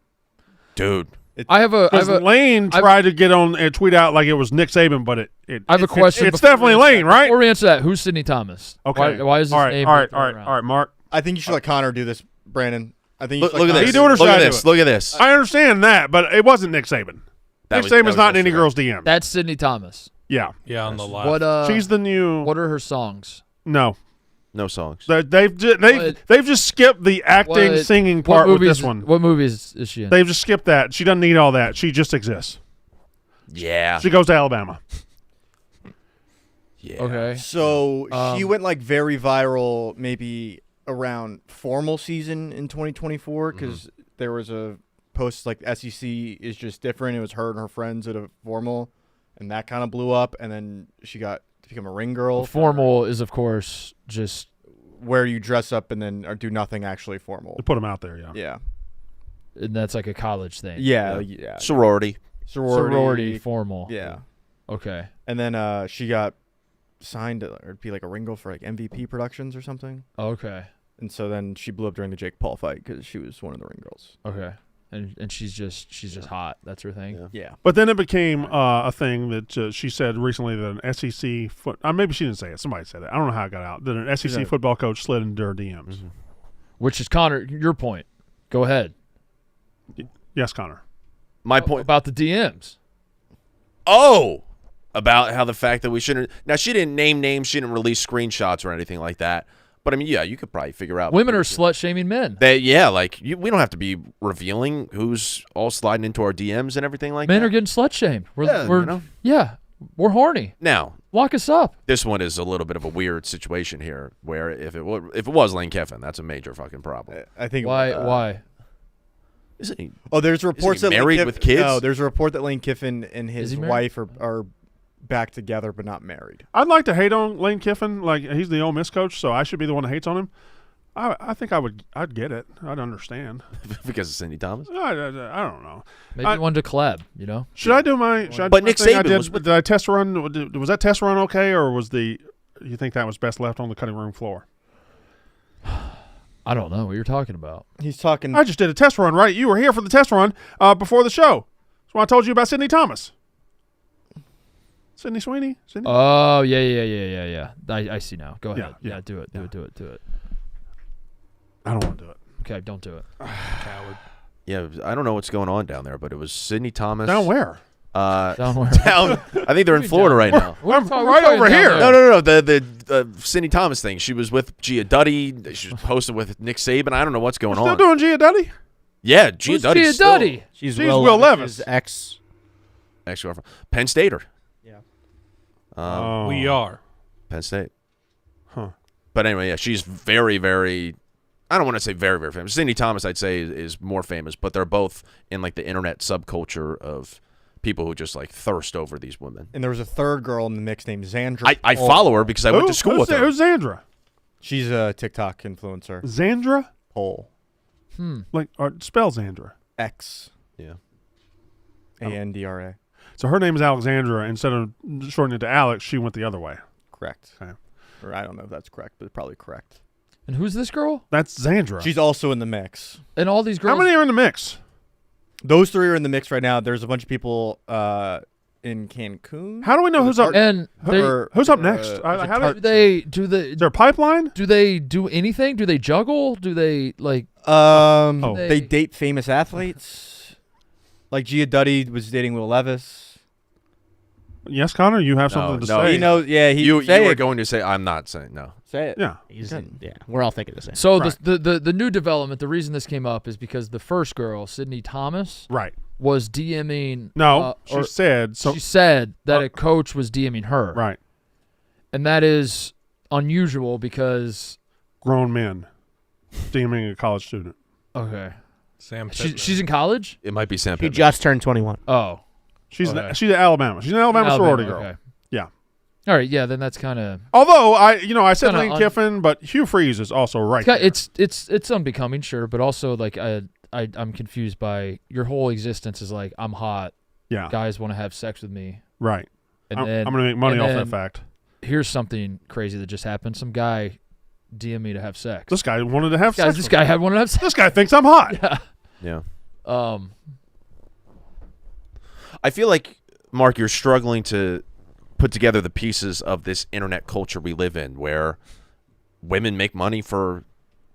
Dude. I have a Because Lane I've- tried to get on and tweet out like it was Nick Saban, but it I have a question. It's before definitely we answer Lane, that. right? Before we answer that, who's Sidney Thomas? Okay. Why is his all right, name? all right, being thrown all right, around? all right, Mark. I think you should let Connor do this, Brandon. I think you Look, should look let at Connor this. do it or Look should I at do this. it? Look at this. I understand that, but it wasn't Nick Saban. Nick Saban's not in any yesterday. girl's DM. That's Sidney Thomas. Yeah, Yeah, on the left. What she's the new. what are her songs? No, No songs. they've just skipped the acting, What- singing part what with movies, this one. What movies is she in? They've just skipped that. She doesn't need all that. She just exists. Yeah. She goes to Alabama. Yeah. Okay. So she Um, went like very viral maybe around formal season in 2024 because there was a post like SEC is just different. It was her and her friends at a formal, and that kind of blew up. And then she got to become a ring girl. Formal is of course just where you dress up and then or do nothing actually formal. To put them out there, yeah. Yeah. and that's like a college thing. Yeah. Sorority. Sorority formal. Yeah. Okay. And then she got signed to be like a ring girl for like MVP Productions or something. Okay. And so then she blew up during the Jake Paul fight because she was one of the ring girls. Okay. And she's just hot. That's her thing. Yeah. Yeah. But then it became a thing that she said recently that an SEC maybe she didn't say it. Somebody said it. I don't know how it got out. That an SEC football coach slid into her DMs. Which is Connor. Your point. Go ahead. Yes, Connor. My point. About the DMs. Oh. about how the fact that we shouldn't. Now, she didn't name names. She didn't release screenshots or anything like that. But, I mean, yeah, you could probably figure out. Women are slut-shaming men. We don't have to be revealing who's all sliding into our DMs and everything like Men that. are getting slut-shamed. We're you know? we're horny. Now, Lock us up. this one is a little bit of a weird situation here where if it was Lane Kiffin, that's a major fucking problem. I think. Why? Isn't he? Oh, there's reports that married Lane with kids? No, there's a report that Lane Kiffin and Is his he married? wife are back together but not married. I'd like to hate on Lane Kiffin. Like, he's the Ole Miss coach, so I should be the one that hates on him. I think I'd get it. I'd understand. Because of Cindy Thomas? I don't know. Maybe one to collab, you know? Should I do my? Should I do But my Nick thing I Saban did? was with- Did I test run? Was that test run okay, or was you think that was best left on the cutting room floor? I don't know what you're talking about. He's talking. I just did a test run, right? You were here for the test run before the show. That's why I told you about Sidney Thomas. Sidney Sweeney. Sidney? Oh, yeah. I see now. Go ahead. Yeah, Do it. Do it. I don't want to do it. Okay, don't do it. Coward. Yeah, I don't know what's going on down there, but it was Sidney Thomas. Down where? Don't worry. Down. I think they're in Florida right now. I'm right over here. No. The Sidney Thomas thing. She was with Gia Duddy. She was posted with Nick Saban. I don't know what's going Still on. doing Gia Duddy? Yeah, Gia Who's Duddy. Gia Duddy? She's Will Levis. Levis's ex. Ex-girlfriend. Penn Stater. Yeah. Oh. We are. Penn State. Huh. But anyway, yeah, she's very, very. I don't want to say very, very famous. Sidney Thomas, I'd say, is more famous, but they're both in like the internet subculture of people who just like thirst over these women. And there was a third girl in the mix named Xandra. I follow her because I went to school with her. Who's Xandra? She's a TikTok influencer. Xandra? Pole. Like, spell Xandra. X. Yeah. ANDRA. So her name is Alexandra. Instead of shortening it to Alex, she went the other way. Correct. Okay. Or I don't know if that's correct, but probably correct. And who's this girl? That's Xandra. She's also in the mix. And all these girls. How many are in the mix? Those three are in the mix right now. There's a bunch of people in Cancun. How do we know who's up? And they, Who's up next? How do they do is there a pipeline? do they do anything? Do they juggle? Do they like? They date famous athletes. Like Gia Duddy was dating Will Levis. Yes, Connor, you have something to no, say. He knows. Yeah, You say were it. going to say, I'm not saying no. Say it. Yeah. Yeah, we're all thinking the same. So Right. the new development, the reason this came up is because the first girl, Sidney Thomas, Right. was DMing. No, or she said so. she said that a coach was DMing her. Right. And that is unusual because Grown men DMing a college student. okay, Sam Pittman. she's in college. It might be Sam He Pittman. just turned 21. Oh, She's Okay. she's at Alabama. She's an Alabama sorority girl. Okay. Yeah. All right. Yeah. Then that's kind of Although I said Kinda Lane Kiffin, but Hugh Freeze is also right. there. it's unbecoming, sure, but also like I'm confused by your whole existence is like I'm hot. Yeah. Guys want to have sex with me. Right. And I'm then going to make money and off then that fact. Here's something crazy that just happened. Some guy DM me to have sex. This guy wanted to have sex. This with guy me. had one to have sex. This guy thinks I'm hot. Yeah. Um, I feel like, Mark, you're struggling to put together the pieces of this internet culture we live in where women make money for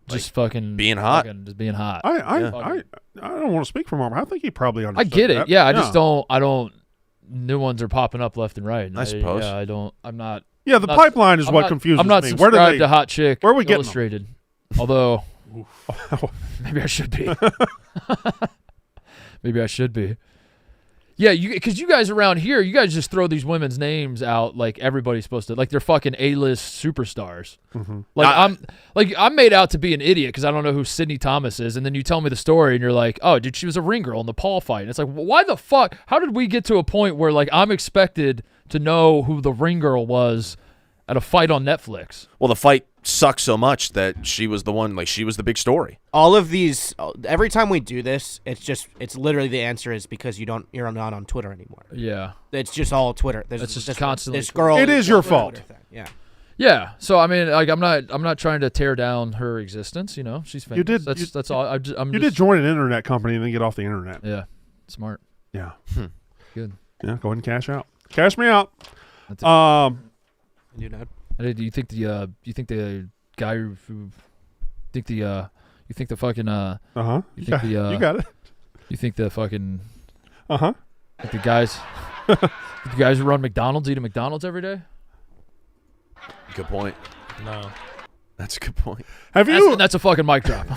just fucking being hot. just being hot. I Yeah. don't want to speak for him. I think he probably I understood get it. that. Yeah, I just don't. I don't. New ones are popping up left and right. And I suppose. Yeah, I don't. I'm not. Yeah, the not- pipeline is I'm what not, confuses I'm not me. subscribed Where do they? to Hot Chick. where are we getting them? Illustrated? Although, maybe I should be. Maybe I should be. Yeah, because you guys around here, you guys just throw these women's names out like everybody's supposed to, like they're fucking A-list superstars. Mm-hmm. Like I'm made out to be an idiot because I don't know who Sidney Thomas is, and then you tell me the story, and you're like, oh, dude, she was a ring girl in the Paul fight. And it's like, why the fuck? How did we get to a point where like I'm expected to know who the ring girl was at a fight on Netflix? Well, the fight sucked so much that she was the one, like she was the big story. All of these, every time we do this, it's literally the answer is because you're not on Twitter anymore. Yeah. It's just all Twitter. There's It's just this, constantly This girl. It is your fault. Twitter thing. Yeah. Yeah, so I mean, like, I'm not trying to tear down her existence. You know, she's famous. You did- That's all. You did join an internet company and then get off the internet. Yeah, smart. Yeah. Good. Yeah. Go ahead and cash out. Cash me out. That's You know. Do you think the guy who think the you think the fucking Uh huh. you think the You got it. you think the fucking Uh huh. think the guys You guys run McDonald's, eat at McDonald's every day? Good point. No. That's a good point. That's a fucking mic drop.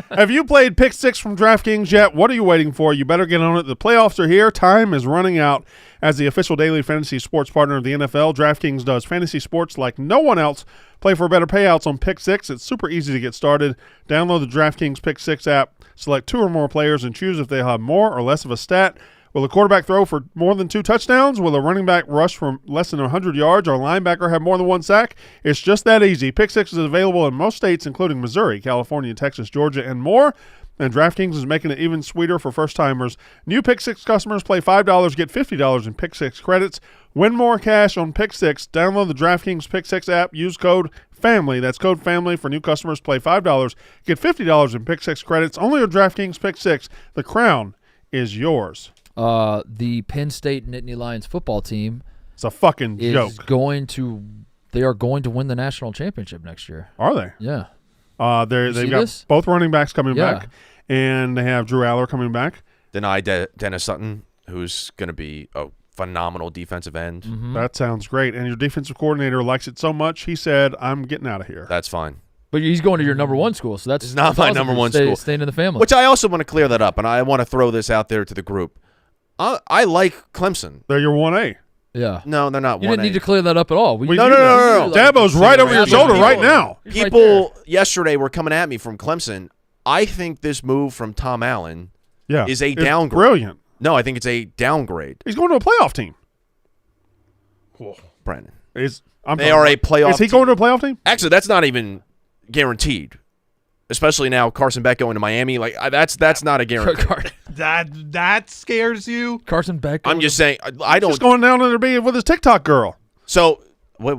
Have you played Pick 6 from DraftKings yet? What are you waiting for? You better get on it. The playoffs are here. Time is running out. As the official daily fantasy sports partner of the NFL, DraftKings does fantasy sports like no one else. Play for better payouts on Pick 6. It's super easy to get started. Download the DraftKings Pick 6 app. Select 2 or more players and choose if they have more or less of a stat. Will a quarterback throw for more than 2 touchdowns? Will a running back rush for less than 100 yards or a linebacker have more than 1 sack? It's just that easy. Pick 6 is available in most states, including Missouri, California, Texas, Georgia, and more. And DraftKings is making it even sweeter for first-timers. New Pick 6 customers play $5, get $50 in Pick 6 credits. Win more cash on Pick 6. Download the DraftKings Pick 6 app. Use code FAMILY. That's code FAMILY for new customers. Play $5, get $50 in Pick 6 credits. Only on DraftKings Pick 6. The crown is yours. The Penn State Nittany Lions football team It's a fucking is joke. they are going to win the national championship next year. Are they? Yeah. They've see got this? both running backs coming Yeah. back, and they have Drew Aller coming back. Deny Dennis Sutton, who's going to be a phenomenal defensive end. Mm-hmm. That sounds great. And your defensive coordinator likes it so much, he said, I'm getting out of here. That's fine. But he's going to your number 1 school, so that's It's not that's my awesome. number You're one school. Staying in the family. Which I also want to clear that up, and I want to throw this out there to the group. I like Clemson. They're your 1A. yeah. No, they're not You 1A. didn't need to clear that up at all. No. Dabo's Dabo's right over your shoulder right now. He's right People yesterday were coming at me from Clemson. I think this move from Tom Allen Yeah. is a It's downgrade. Brilliant. No, I think it's a downgrade, He's going to a playoff team. Brandon. They are a playoff Is he team. going to a playoff team? Actually, that's not even guaranteed. Especially now, Carson Beck going to Miami. That's not a guarantee. That scares you? Carson Beck. I'm just saying. I don't. Just going down there to be with his TikTok girl. So what?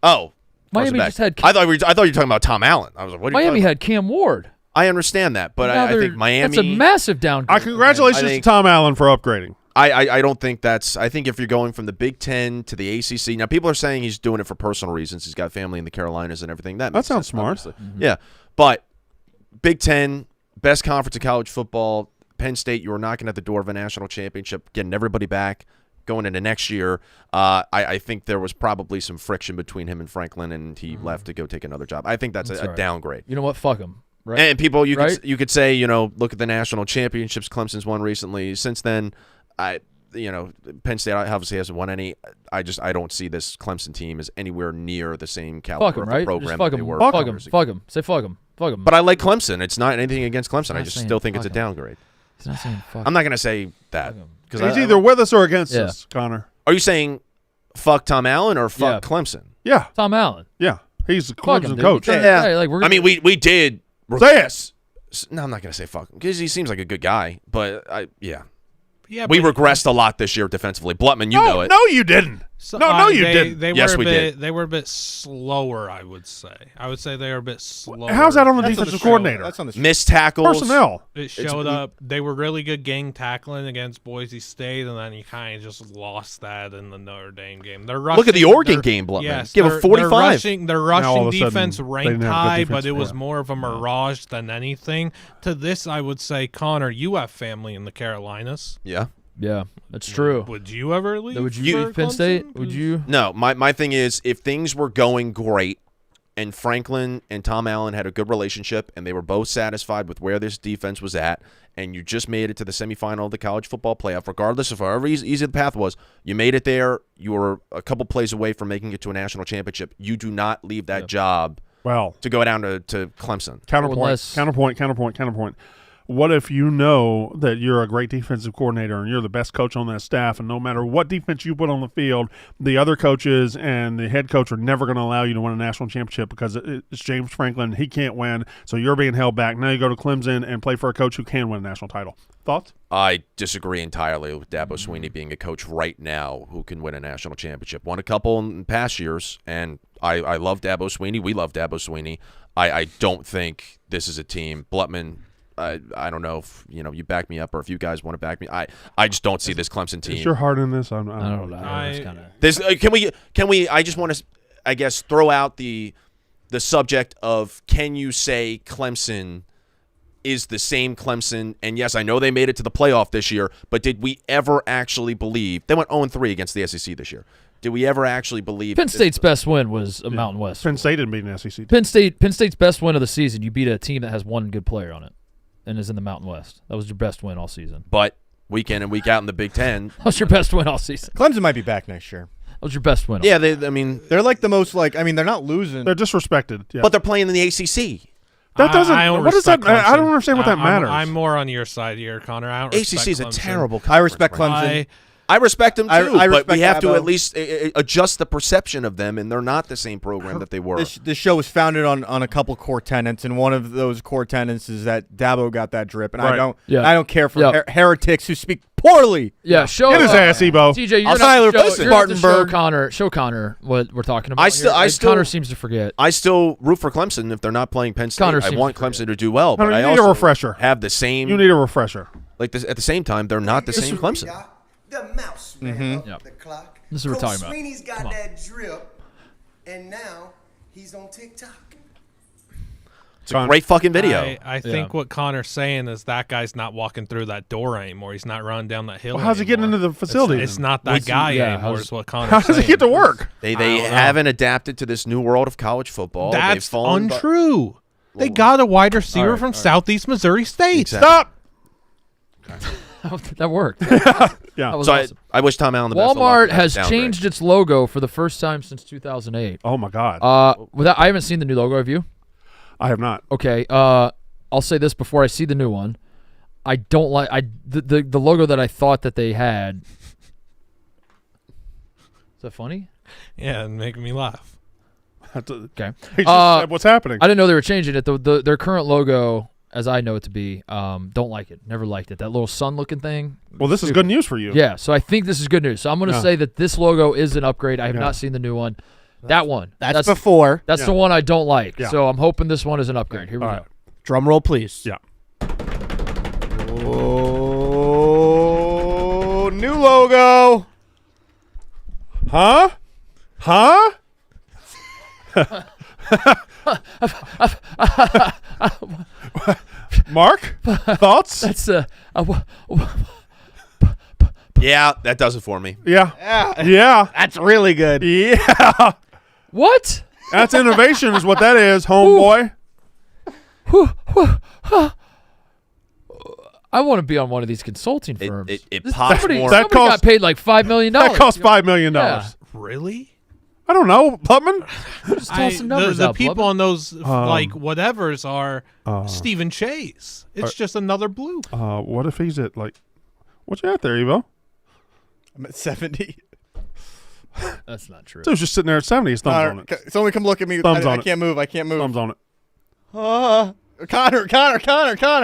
Oh, Carson Miami Beck. just had. I thought you were talking about Tom Allen. I was like, what? Are you Miami talking had Cam Ward. about? I understand that, but Now I they're- think Miami. That's a massive downgrade. Congratulations I to think- Tom Allen for upgrading. I don't think that's. I think if you're going from the Big Ten to the ACC, now people are saying he's doing it for personal reasons. He's got family in the Carolinas and everything. That makes sounds sense, smart. obviously. Yeah, but Big Ten, best conference in college football. Penn State, you are knocking at the door of a national championship, getting everybody back, going into next year. I think there was probably some friction between him and Franklin, and he left to go take another job. I think that's, That's a all right. downgrade. You know what? Fuck him. Right. And people, you Right? could say, look at the national championships Clemson's won recently. Since then, Penn State obviously hasn't won any. I don't see this Clemson team as anywhere near the same caliber Fuck him, of the right? program Just that fuck they him. were. Fuck 5 him. years ago. Fuck him. Say fuck him. Fuck him. But I like Clemson. It's not anything against Clemson. I not just saying still think it's a fuck him. downgrade. He's not saying fuck. I'm not going to say that. Fuck him. Because He's either with us or against Yeah. us, Connor. Are you saying fuck Tom Allen or fuck Yeah. Clemson? Yeah, Tom Allen. yeah. He's the Fuck him, Clemson dude. coach. Yeah. Hey, like we're I gonna, mean, we did. Say it. No, I'm not going to say fuck him because he seems like a good guy. But yeah. Yeah, We but regressed a lot this year defensively. Blutman, you know it. No, you didn't. You didn't. They Yes, were we a bit, did. They were a bit slower, I would say. I would say they were a bit slower. How's that on the That's defensive show. coordinator? That's on the Missed tackles. Personnel. It showed up. They were really good gang tackling against Boise State, and then you kind of just lost that in the Notre Dame game. They're rushing, Look at the Oregon they're- game, Blutman. Yes, Give a they're- 45. Their Now, all rushing of a sudden, defense they ranked didn't have good high, defense but it was for it. more of a mirage than anything. To this, I would say, Connor, you have family in the Carolinas. Yeah. yeah, that's true. Would you ever leave? Would you for Penn State? Clemson? Would you? No, my thing is if things were going great and Franklin and Tom Allen had a good relationship and they were both satisfied with where this defense was at and you just made it to the semifinal of the college football playoff, regardless of however easy the path was, you made it there, you were a couple plays away from making it to a national championship. You do not leave that job Well, to go down to Clemson. counterpoint. What if you know that you're a great defensive coordinator and you're the best coach on that staff, and no matter what defense you put on the field, the other coaches and the head coach are never going to allow you to win a national championship because it's James Franklin. He can't win, so you're being held back. Now you go to Clemson and play for a coach who can win a national title. Thoughts? I disagree entirely with Dabo Swinney being a coach right now who can win a national championship. Won a couple in past years, and I love Dabo Swinney. We love Dabo Swinney. I don't think this is a team. Blutman, I don't know if you back me up or if you guys want to back me. I just don't see this Clemson team. Is your heart in this? I don't know. It's kinda, This can we? I just want to, I guess, throw out the subject of can you say Clemson is the same Clemson. And yes, I know they made it to the playoff this year, but did we ever actually believe they went 0-3 against the SEC this year? Did we ever actually believe Penn State's best win was a Mountain West? Penn State didn't beat an SEC. Penn State's best win of the season. You beat a team that has one good player on it, and is in the Mountain West. That was your best win all season. But week in and week out in the Big Ten, That was your best win all season. Clemson might be back next year. That was your best win. yeah, I mean, They're like the most they're not losing. They're disrespected. Yeah. but they're playing in the ACC. that doesn't. I don't What does that? respect I don't Clemson. understand what that matters. I'm more on your side here, Connor. I don't respect ACC is a Clemson. terrible. I respect conference, Clemson. I respect them too, I but we respect have to Dabo. at least adjust the perception of them, and they're not the same program that they were. This show was founded on a couple core tenets, and one of those core tenets is that Dabo got that drip, and Right. I don't care for Yeah. heretics who speak poorly. Yeah, show Get his ass, Ebo. TJ, you're I'll not Tyler show, you're not to show Spartanburg. Show Connor what we're talking about. I still- here. I still- Connor seems to forget. I still root for Clemson if they're not playing Penn State. Connor I seems want to forget. Clemson to do well, but Connor, I you need a also refresher. have the same. You need a refresher. Like this, at the same time, they're not the same Clemson. The mouse ran up Yep. the clock. This is what we're Coach talking about. Sweeney's got Come on. that drip, and now he's on TikTok. It's a great fucking video. I think what Connor's saying is that guy's not walking through that door anymore. He's not running down that hill. Well, how's he getting anymore. into the facility? It's not that guy yeah, anymore. how's- Is what Connor's How does saying. he get to work? They don't know. haven't adapted to this new world of college football. They've That's fallen untrue. They got a wide receiver All right, from all right. Southeast Missouri State. Exactly. Stop. That worked. Yeah. That was So awesome. I wish Tom Allen the best of luck. Walmart That's has downgrade. changed its logo for the first time since 2008. Oh my God. I haven't seen the new logo. Have you? I have not. Okay. I'll say this before I see the new one. I don't like the logo that I thought that they had. Is that funny? Yeah, and making me laugh. Okay. He just said what's happening. I didn't know they were changing it. Their current logo, as I know it to be, don't like it. Never liked it. That little sun-looking thing. Well, this is good news for you. Yeah, so I think this is good news. So I'm going to Yeah. say that this logo is an upgrade. I have Yeah. not seen the new one. That one. That's before. That's Yeah. the one I don't like. Yeah. So I'm hoping this one is an upgrade. Here we All go. right. Drum roll, please. Yeah. Oh, new logo. Huh? Huh? Mark? Thoughts? That's Yeah, that does it for me. Yeah. Yeah. Yeah. That's really good. Yeah. what? That's innovation is what that is, homeboy. I want to be on one of these consulting It, firms. it This- pops somebody, more. that somebody got cost- paid like $5 million. That cost $5 million. Yeah. Really? I don't know, Putman. Just toss some numbers the out, people Blubber. on those like whatevers are Stephen Chase. It's just another blue. What if he's at what you at there, Evo? I'm at 70. That's not true. So he's just sitting there at 70. His thumbs on it. Someone come look at me. Thumbs I on it. can't move. I can't move. Thumbs on it. Connor.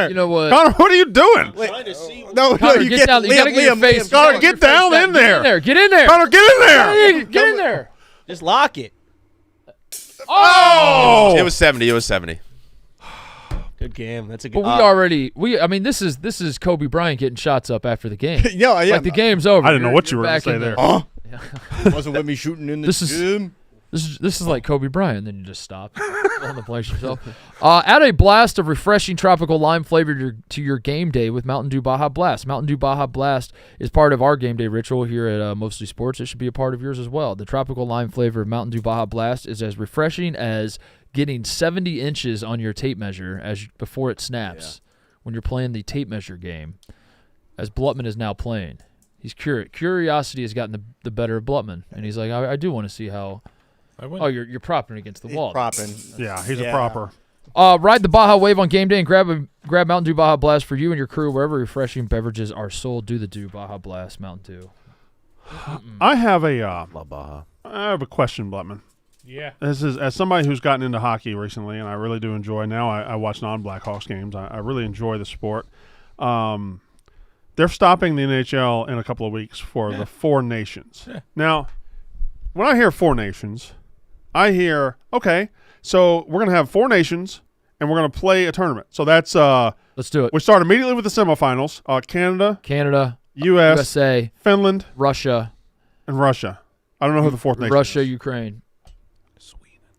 You know what? Connor, what are you doing? No, Connor, you get can't. down. You gotta Liam, get your Liam, face. Liam. Connor, get down in there. Get in there. Connor, get in there. Get in there. Just lock it. Oh! It was 70. It was 70. Good game. That's a good. But I mean, this is Kobe Bryant getting shots up after the game. Yeah, Like the game's over. I didn't know what you You're were going back to say in there. Wasn't with me shooting in the This is- gym. This is like Kobe Bryant. Then you just stop on the place yourself. Add a blast of refreshing tropical lime flavor to your game day with Mountain Dew Baja Blast. Mountain Dew Baja Blast is part of our game day ritual here at Mostly Sports. It should be a part of yours as well. The tropical lime flavor of Mountain Dew Baja Blast is as refreshing as getting 70 inches on your tape measure before it snaps when you're playing the tape measure game, as Blutman is now playing. He's curiosity has gotten the better of Blutman, and he's like, I do want to see how. Oh, you're propping against the wall. Propping. Yeah, he's a proper. Ride the Baja Wave on game day and grab Mountain Dew Baja Blast for you and your crew wherever refreshing beverages are sold. Do the Dew Baja Blast Mountain Dew. I have Love Baja. I have a question, Blutman. Yeah. This is as somebody who's gotten into hockey recently, and I really do enjoy. Now I watch non-Blackhawks games. I really enjoy the sport. They're stopping the NHL in a couple of weeks for the Four Nations. Yeah. Now, when I hear Four Nations, I hear so we're gonna have Four Nations, and we're gonna play a tournament. So that's Let's do it. we start immediately with the semifinals. Canada, U.S., USA, Finland, Russia, and Russia. I don't know who the fourth nation Russia, is. Ukraine.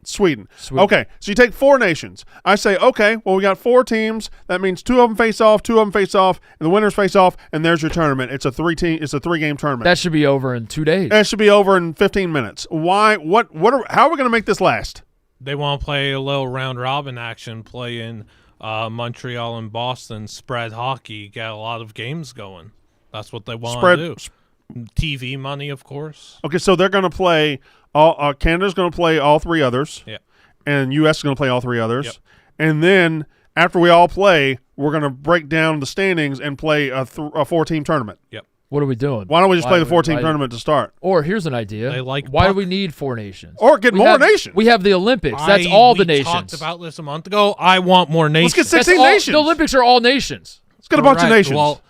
Sweden. Okay, so you take 4 nations. I say, okay, well, we got 4 teams. That means 2 of them face off, 2 of them face off, and the winners face off, and there's your tournament. It's a 3-game tournament. That should be over in 2 days. That should be over in 15 minutes. Why? How are we going to make this last? They want to play a little round robin action, play in Montreal and Boston, spread hockey, get a lot of games going. That's what they want to do. TV money, of course. Okay, so they're going to play Canada's going to play all 3 others. Yeah. And U.S. is going to play all 3 others. Yep. And then after we all play, we're going to break down the standings and play a 4-team tournament. Yep. What are we doing? Why don't we just play the 4-team tournament to start? Or here's an idea. They like Why do puck. we need 4 nations? Or get more nations. We have the Olympics. That's all the nations. We talked about this a month ago. I want more nations. Let's get 16 That's all- nations. The Olympics are all nations. Let's get a bunch of nations. Well,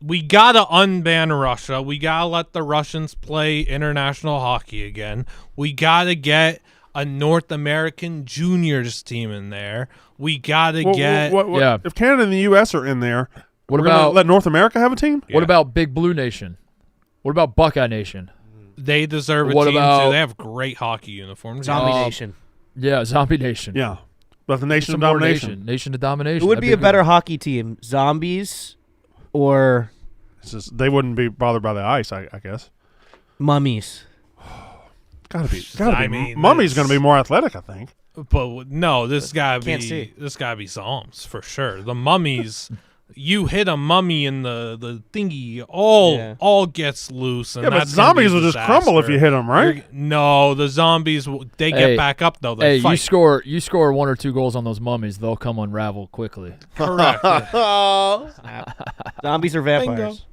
we got to unban Russia. We got to let the Russians play international hockey again. We got to get a North American juniors team in there. We got to get... Yeah. If Canada and the U.S. are in there, What we're gonna about let North America have a team? What about Big Blue Nation? What about Buckeye Nation? They deserve a What team, about- too. They have great hockey uniforms. Zombie Um, Nation. Yeah, Zombie Nation. Yeah. But the Nation Some of more Domination. Nation of Domination. Who would That'd be a good better one. hockey team? Zombies or They wouldn't be bothered by the ice, I guess. mummies? Gotta be. I mean, Mummy's that's- going to be more athletic, I think. But no, this gotta Can't be see. this gotta be Psalms for sure. The mummies, you hit a mummy in the thingy, all gets loose. And Yeah, but that's gonna zombies be a will just crumble if disaster. you hit them, right? No, the zombies they Hey, get back up though. They Hey, fight. you score 1 or 2 goals on those mummies, they'll come unravel quickly. Correct. Zombies or vampires?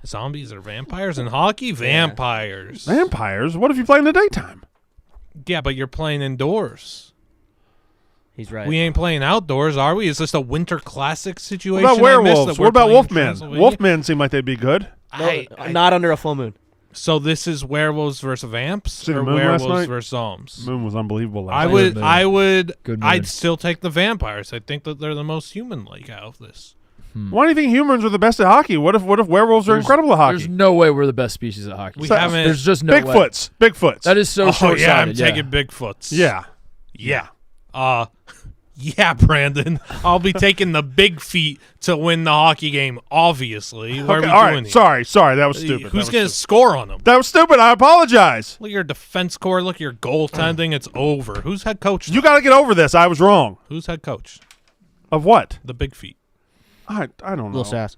Zombies are vampires in hockey. Vampires. Vampires? What if you play in the daytime? Yeah, but you're playing indoors. He's right. We ain't playing outdoors, are we? Is this a winter classic situation? What about I missed werewolves? that we're What about playing wolfmen? Transylvania? Wolfmen seem like they'd be good. Not under a full moon. So this is werewolves versus vamps, See the or moon last werewolves night? versus zombies? Moon was unbelievable last I night. would, moon. Good moon. I'd still take the vampires. I think that they're the most human-like out of this. Why do you think humans are the best at hockey? What if werewolves are incredible at hockey? There's no way we're the best species at hockey. We haven't. There's just no way. Bigfoots. That is so Oh short-sighted. yeah, I'm taking Bigfoots. Yeah. yeah. Yeah, Brandon. I'll be taking the big feet to win the hockey game. Obviously, what Okay, are all we right. doing here? Sorry, that was stupid. Who's going to score on them? That was stupid. I apologize. Look at your defense core. Look at your goaltending. It's over. Who's head coach? You got to get over this. I was wrong. Who's head coach? Of what? The big feet. I don't know. Little sass.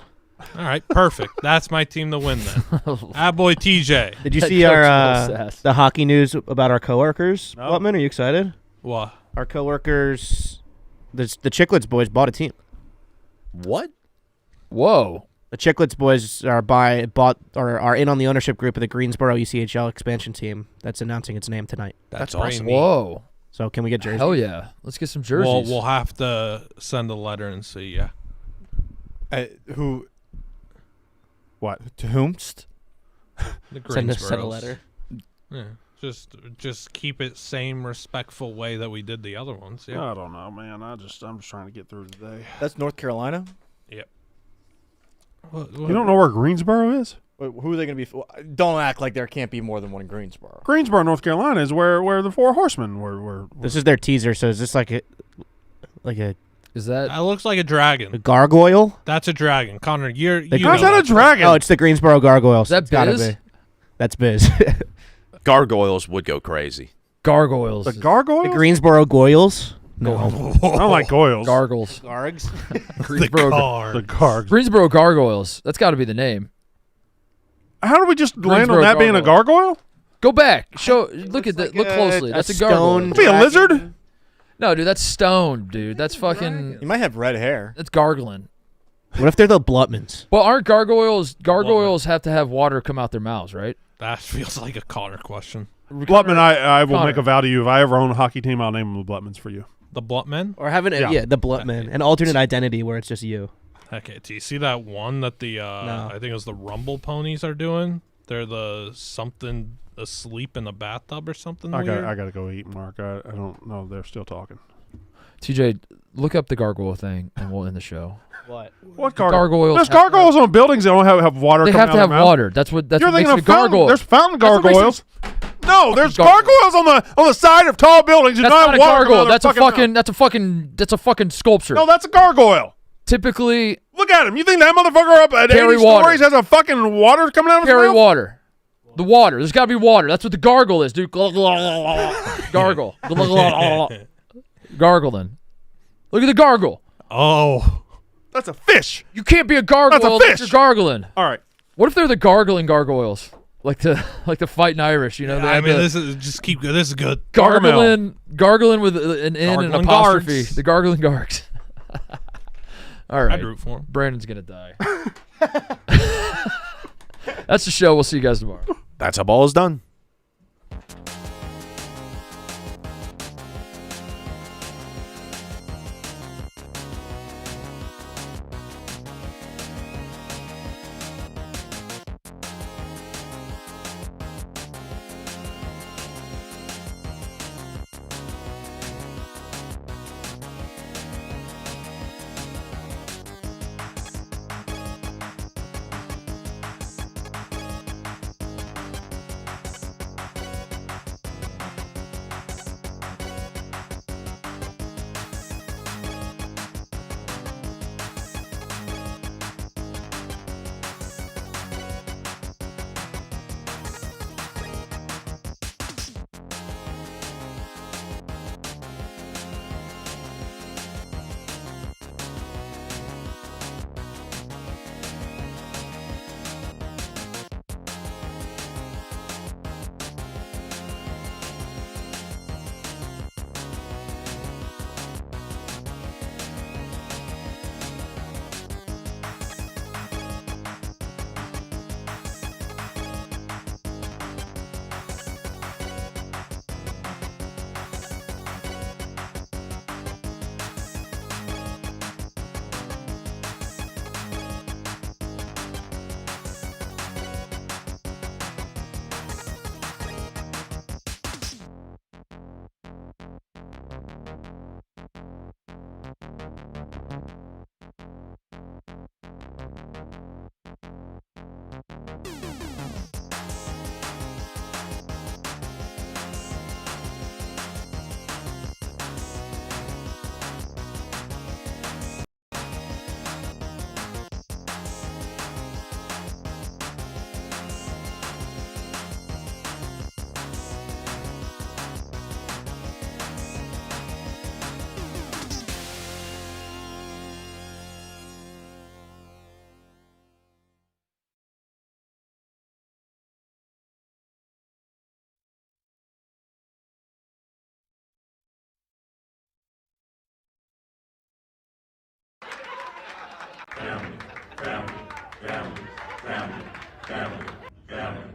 All right, perfect. That's my team to win then. Attaboy TJ. Did you Head see coach our Will Sass. the hockey news about our coworkers? No. Blutman, are you excited? What? Our coworkers, the Chicklets boys bought a team. What? Whoa. The Chicklets boys are in on the ownership group of the Greensboro ECHL expansion team that's announcing its name tonight. That's pretty awesome. neat. Whoa. So can we get jerseys? Hell yeah. Let's get some jerseys. Well, we'll have to send a letter and see. Yeah. Who? What? To whom? The Send a Greensboros. letter. Yeah. Just keep it same respectful way that we did the other ones. Yeah. I don't know, man. I'm just trying to get through today. That's North Carolina. Yep. You don't know where Greensboro is? Wait, who are they going to be? Don't act like there can't be more than one in Greensboro. Greensboro, North Carolina, is where the Four Horsemen were. This is their teaser. So is this like a Is that That looks like a dragon. gargoyle? That's a dragon. Connor, you How's know How's that a that. dragon? Oh, it's the Greensboro Gargoyles. Is that It's gotta Biz? be. That's Biz. Gargoyles would go crazy. gargoyles? the gargoyles? The Greensboro Goyles. No. I don't like goyles. Gargles. Gargs. Greensboro, The gargs. Greensboro Gargoyles. That's got to be the name. How do we just land on Greensboro that being a gargoyle? Go back. Look at that. Look closely. That's a gargoyle. Be a lizard? No, dude, that's stone, dude. That's fucking. You might have red hair. That's gargling. What if they're the Blutmans? Well, aren't gargoyles have to have water come out their mouths, right? That feels like a Connor question. Blutman, I will Connor. make a vow to you. If I ever own a hockey team, I'll name them the Blutmans for you. The Bluntmen? Or having the Blutman, an alternate identity where it's just you. Okay, do you see that one that the I think it was the Rumble Ponies are doing? They're the something asleep in the bathtub or something I weird. gotta go eat, Mark. I don't know. They're still talking. TJ, look up the gargoyle thing, and we'll end the show. What? What Gargoyles There's have to have- gargoyles on buildings that don't have water. They coming have out to of have their mouth. water. That's what You're makes thinking it a of fountain. gargoyle. There's fountain That's what makes gargoyles. No, there's Gargoyle. gargoyles on the side of tall buildings. That's not a gargoyle. That's a fucking sculpture. No, that's a gargoyle. Typically, Look at him. You think that motherfucker up at Carry 80 water. stories has a fucking water coming out of his carry mouth? water. The water. There's got to be water. That's what the gargle is, dude. Gargle. Gargling. Look at the gargle. Oh. That's a fish. You can't be a gargoyle That's a unless fish. you're gargling. All right. What if they're the gargling gargoyles? Like the fighting Irish, you know? They I have mean, the this is good. gargling with an N and an Gargling apostrophe. Gargs. The gargling gargs. All right. I'd root for him. Brandon's going to die. That's the show. We'll see you guys tomorrow. That's how ball is done. Family.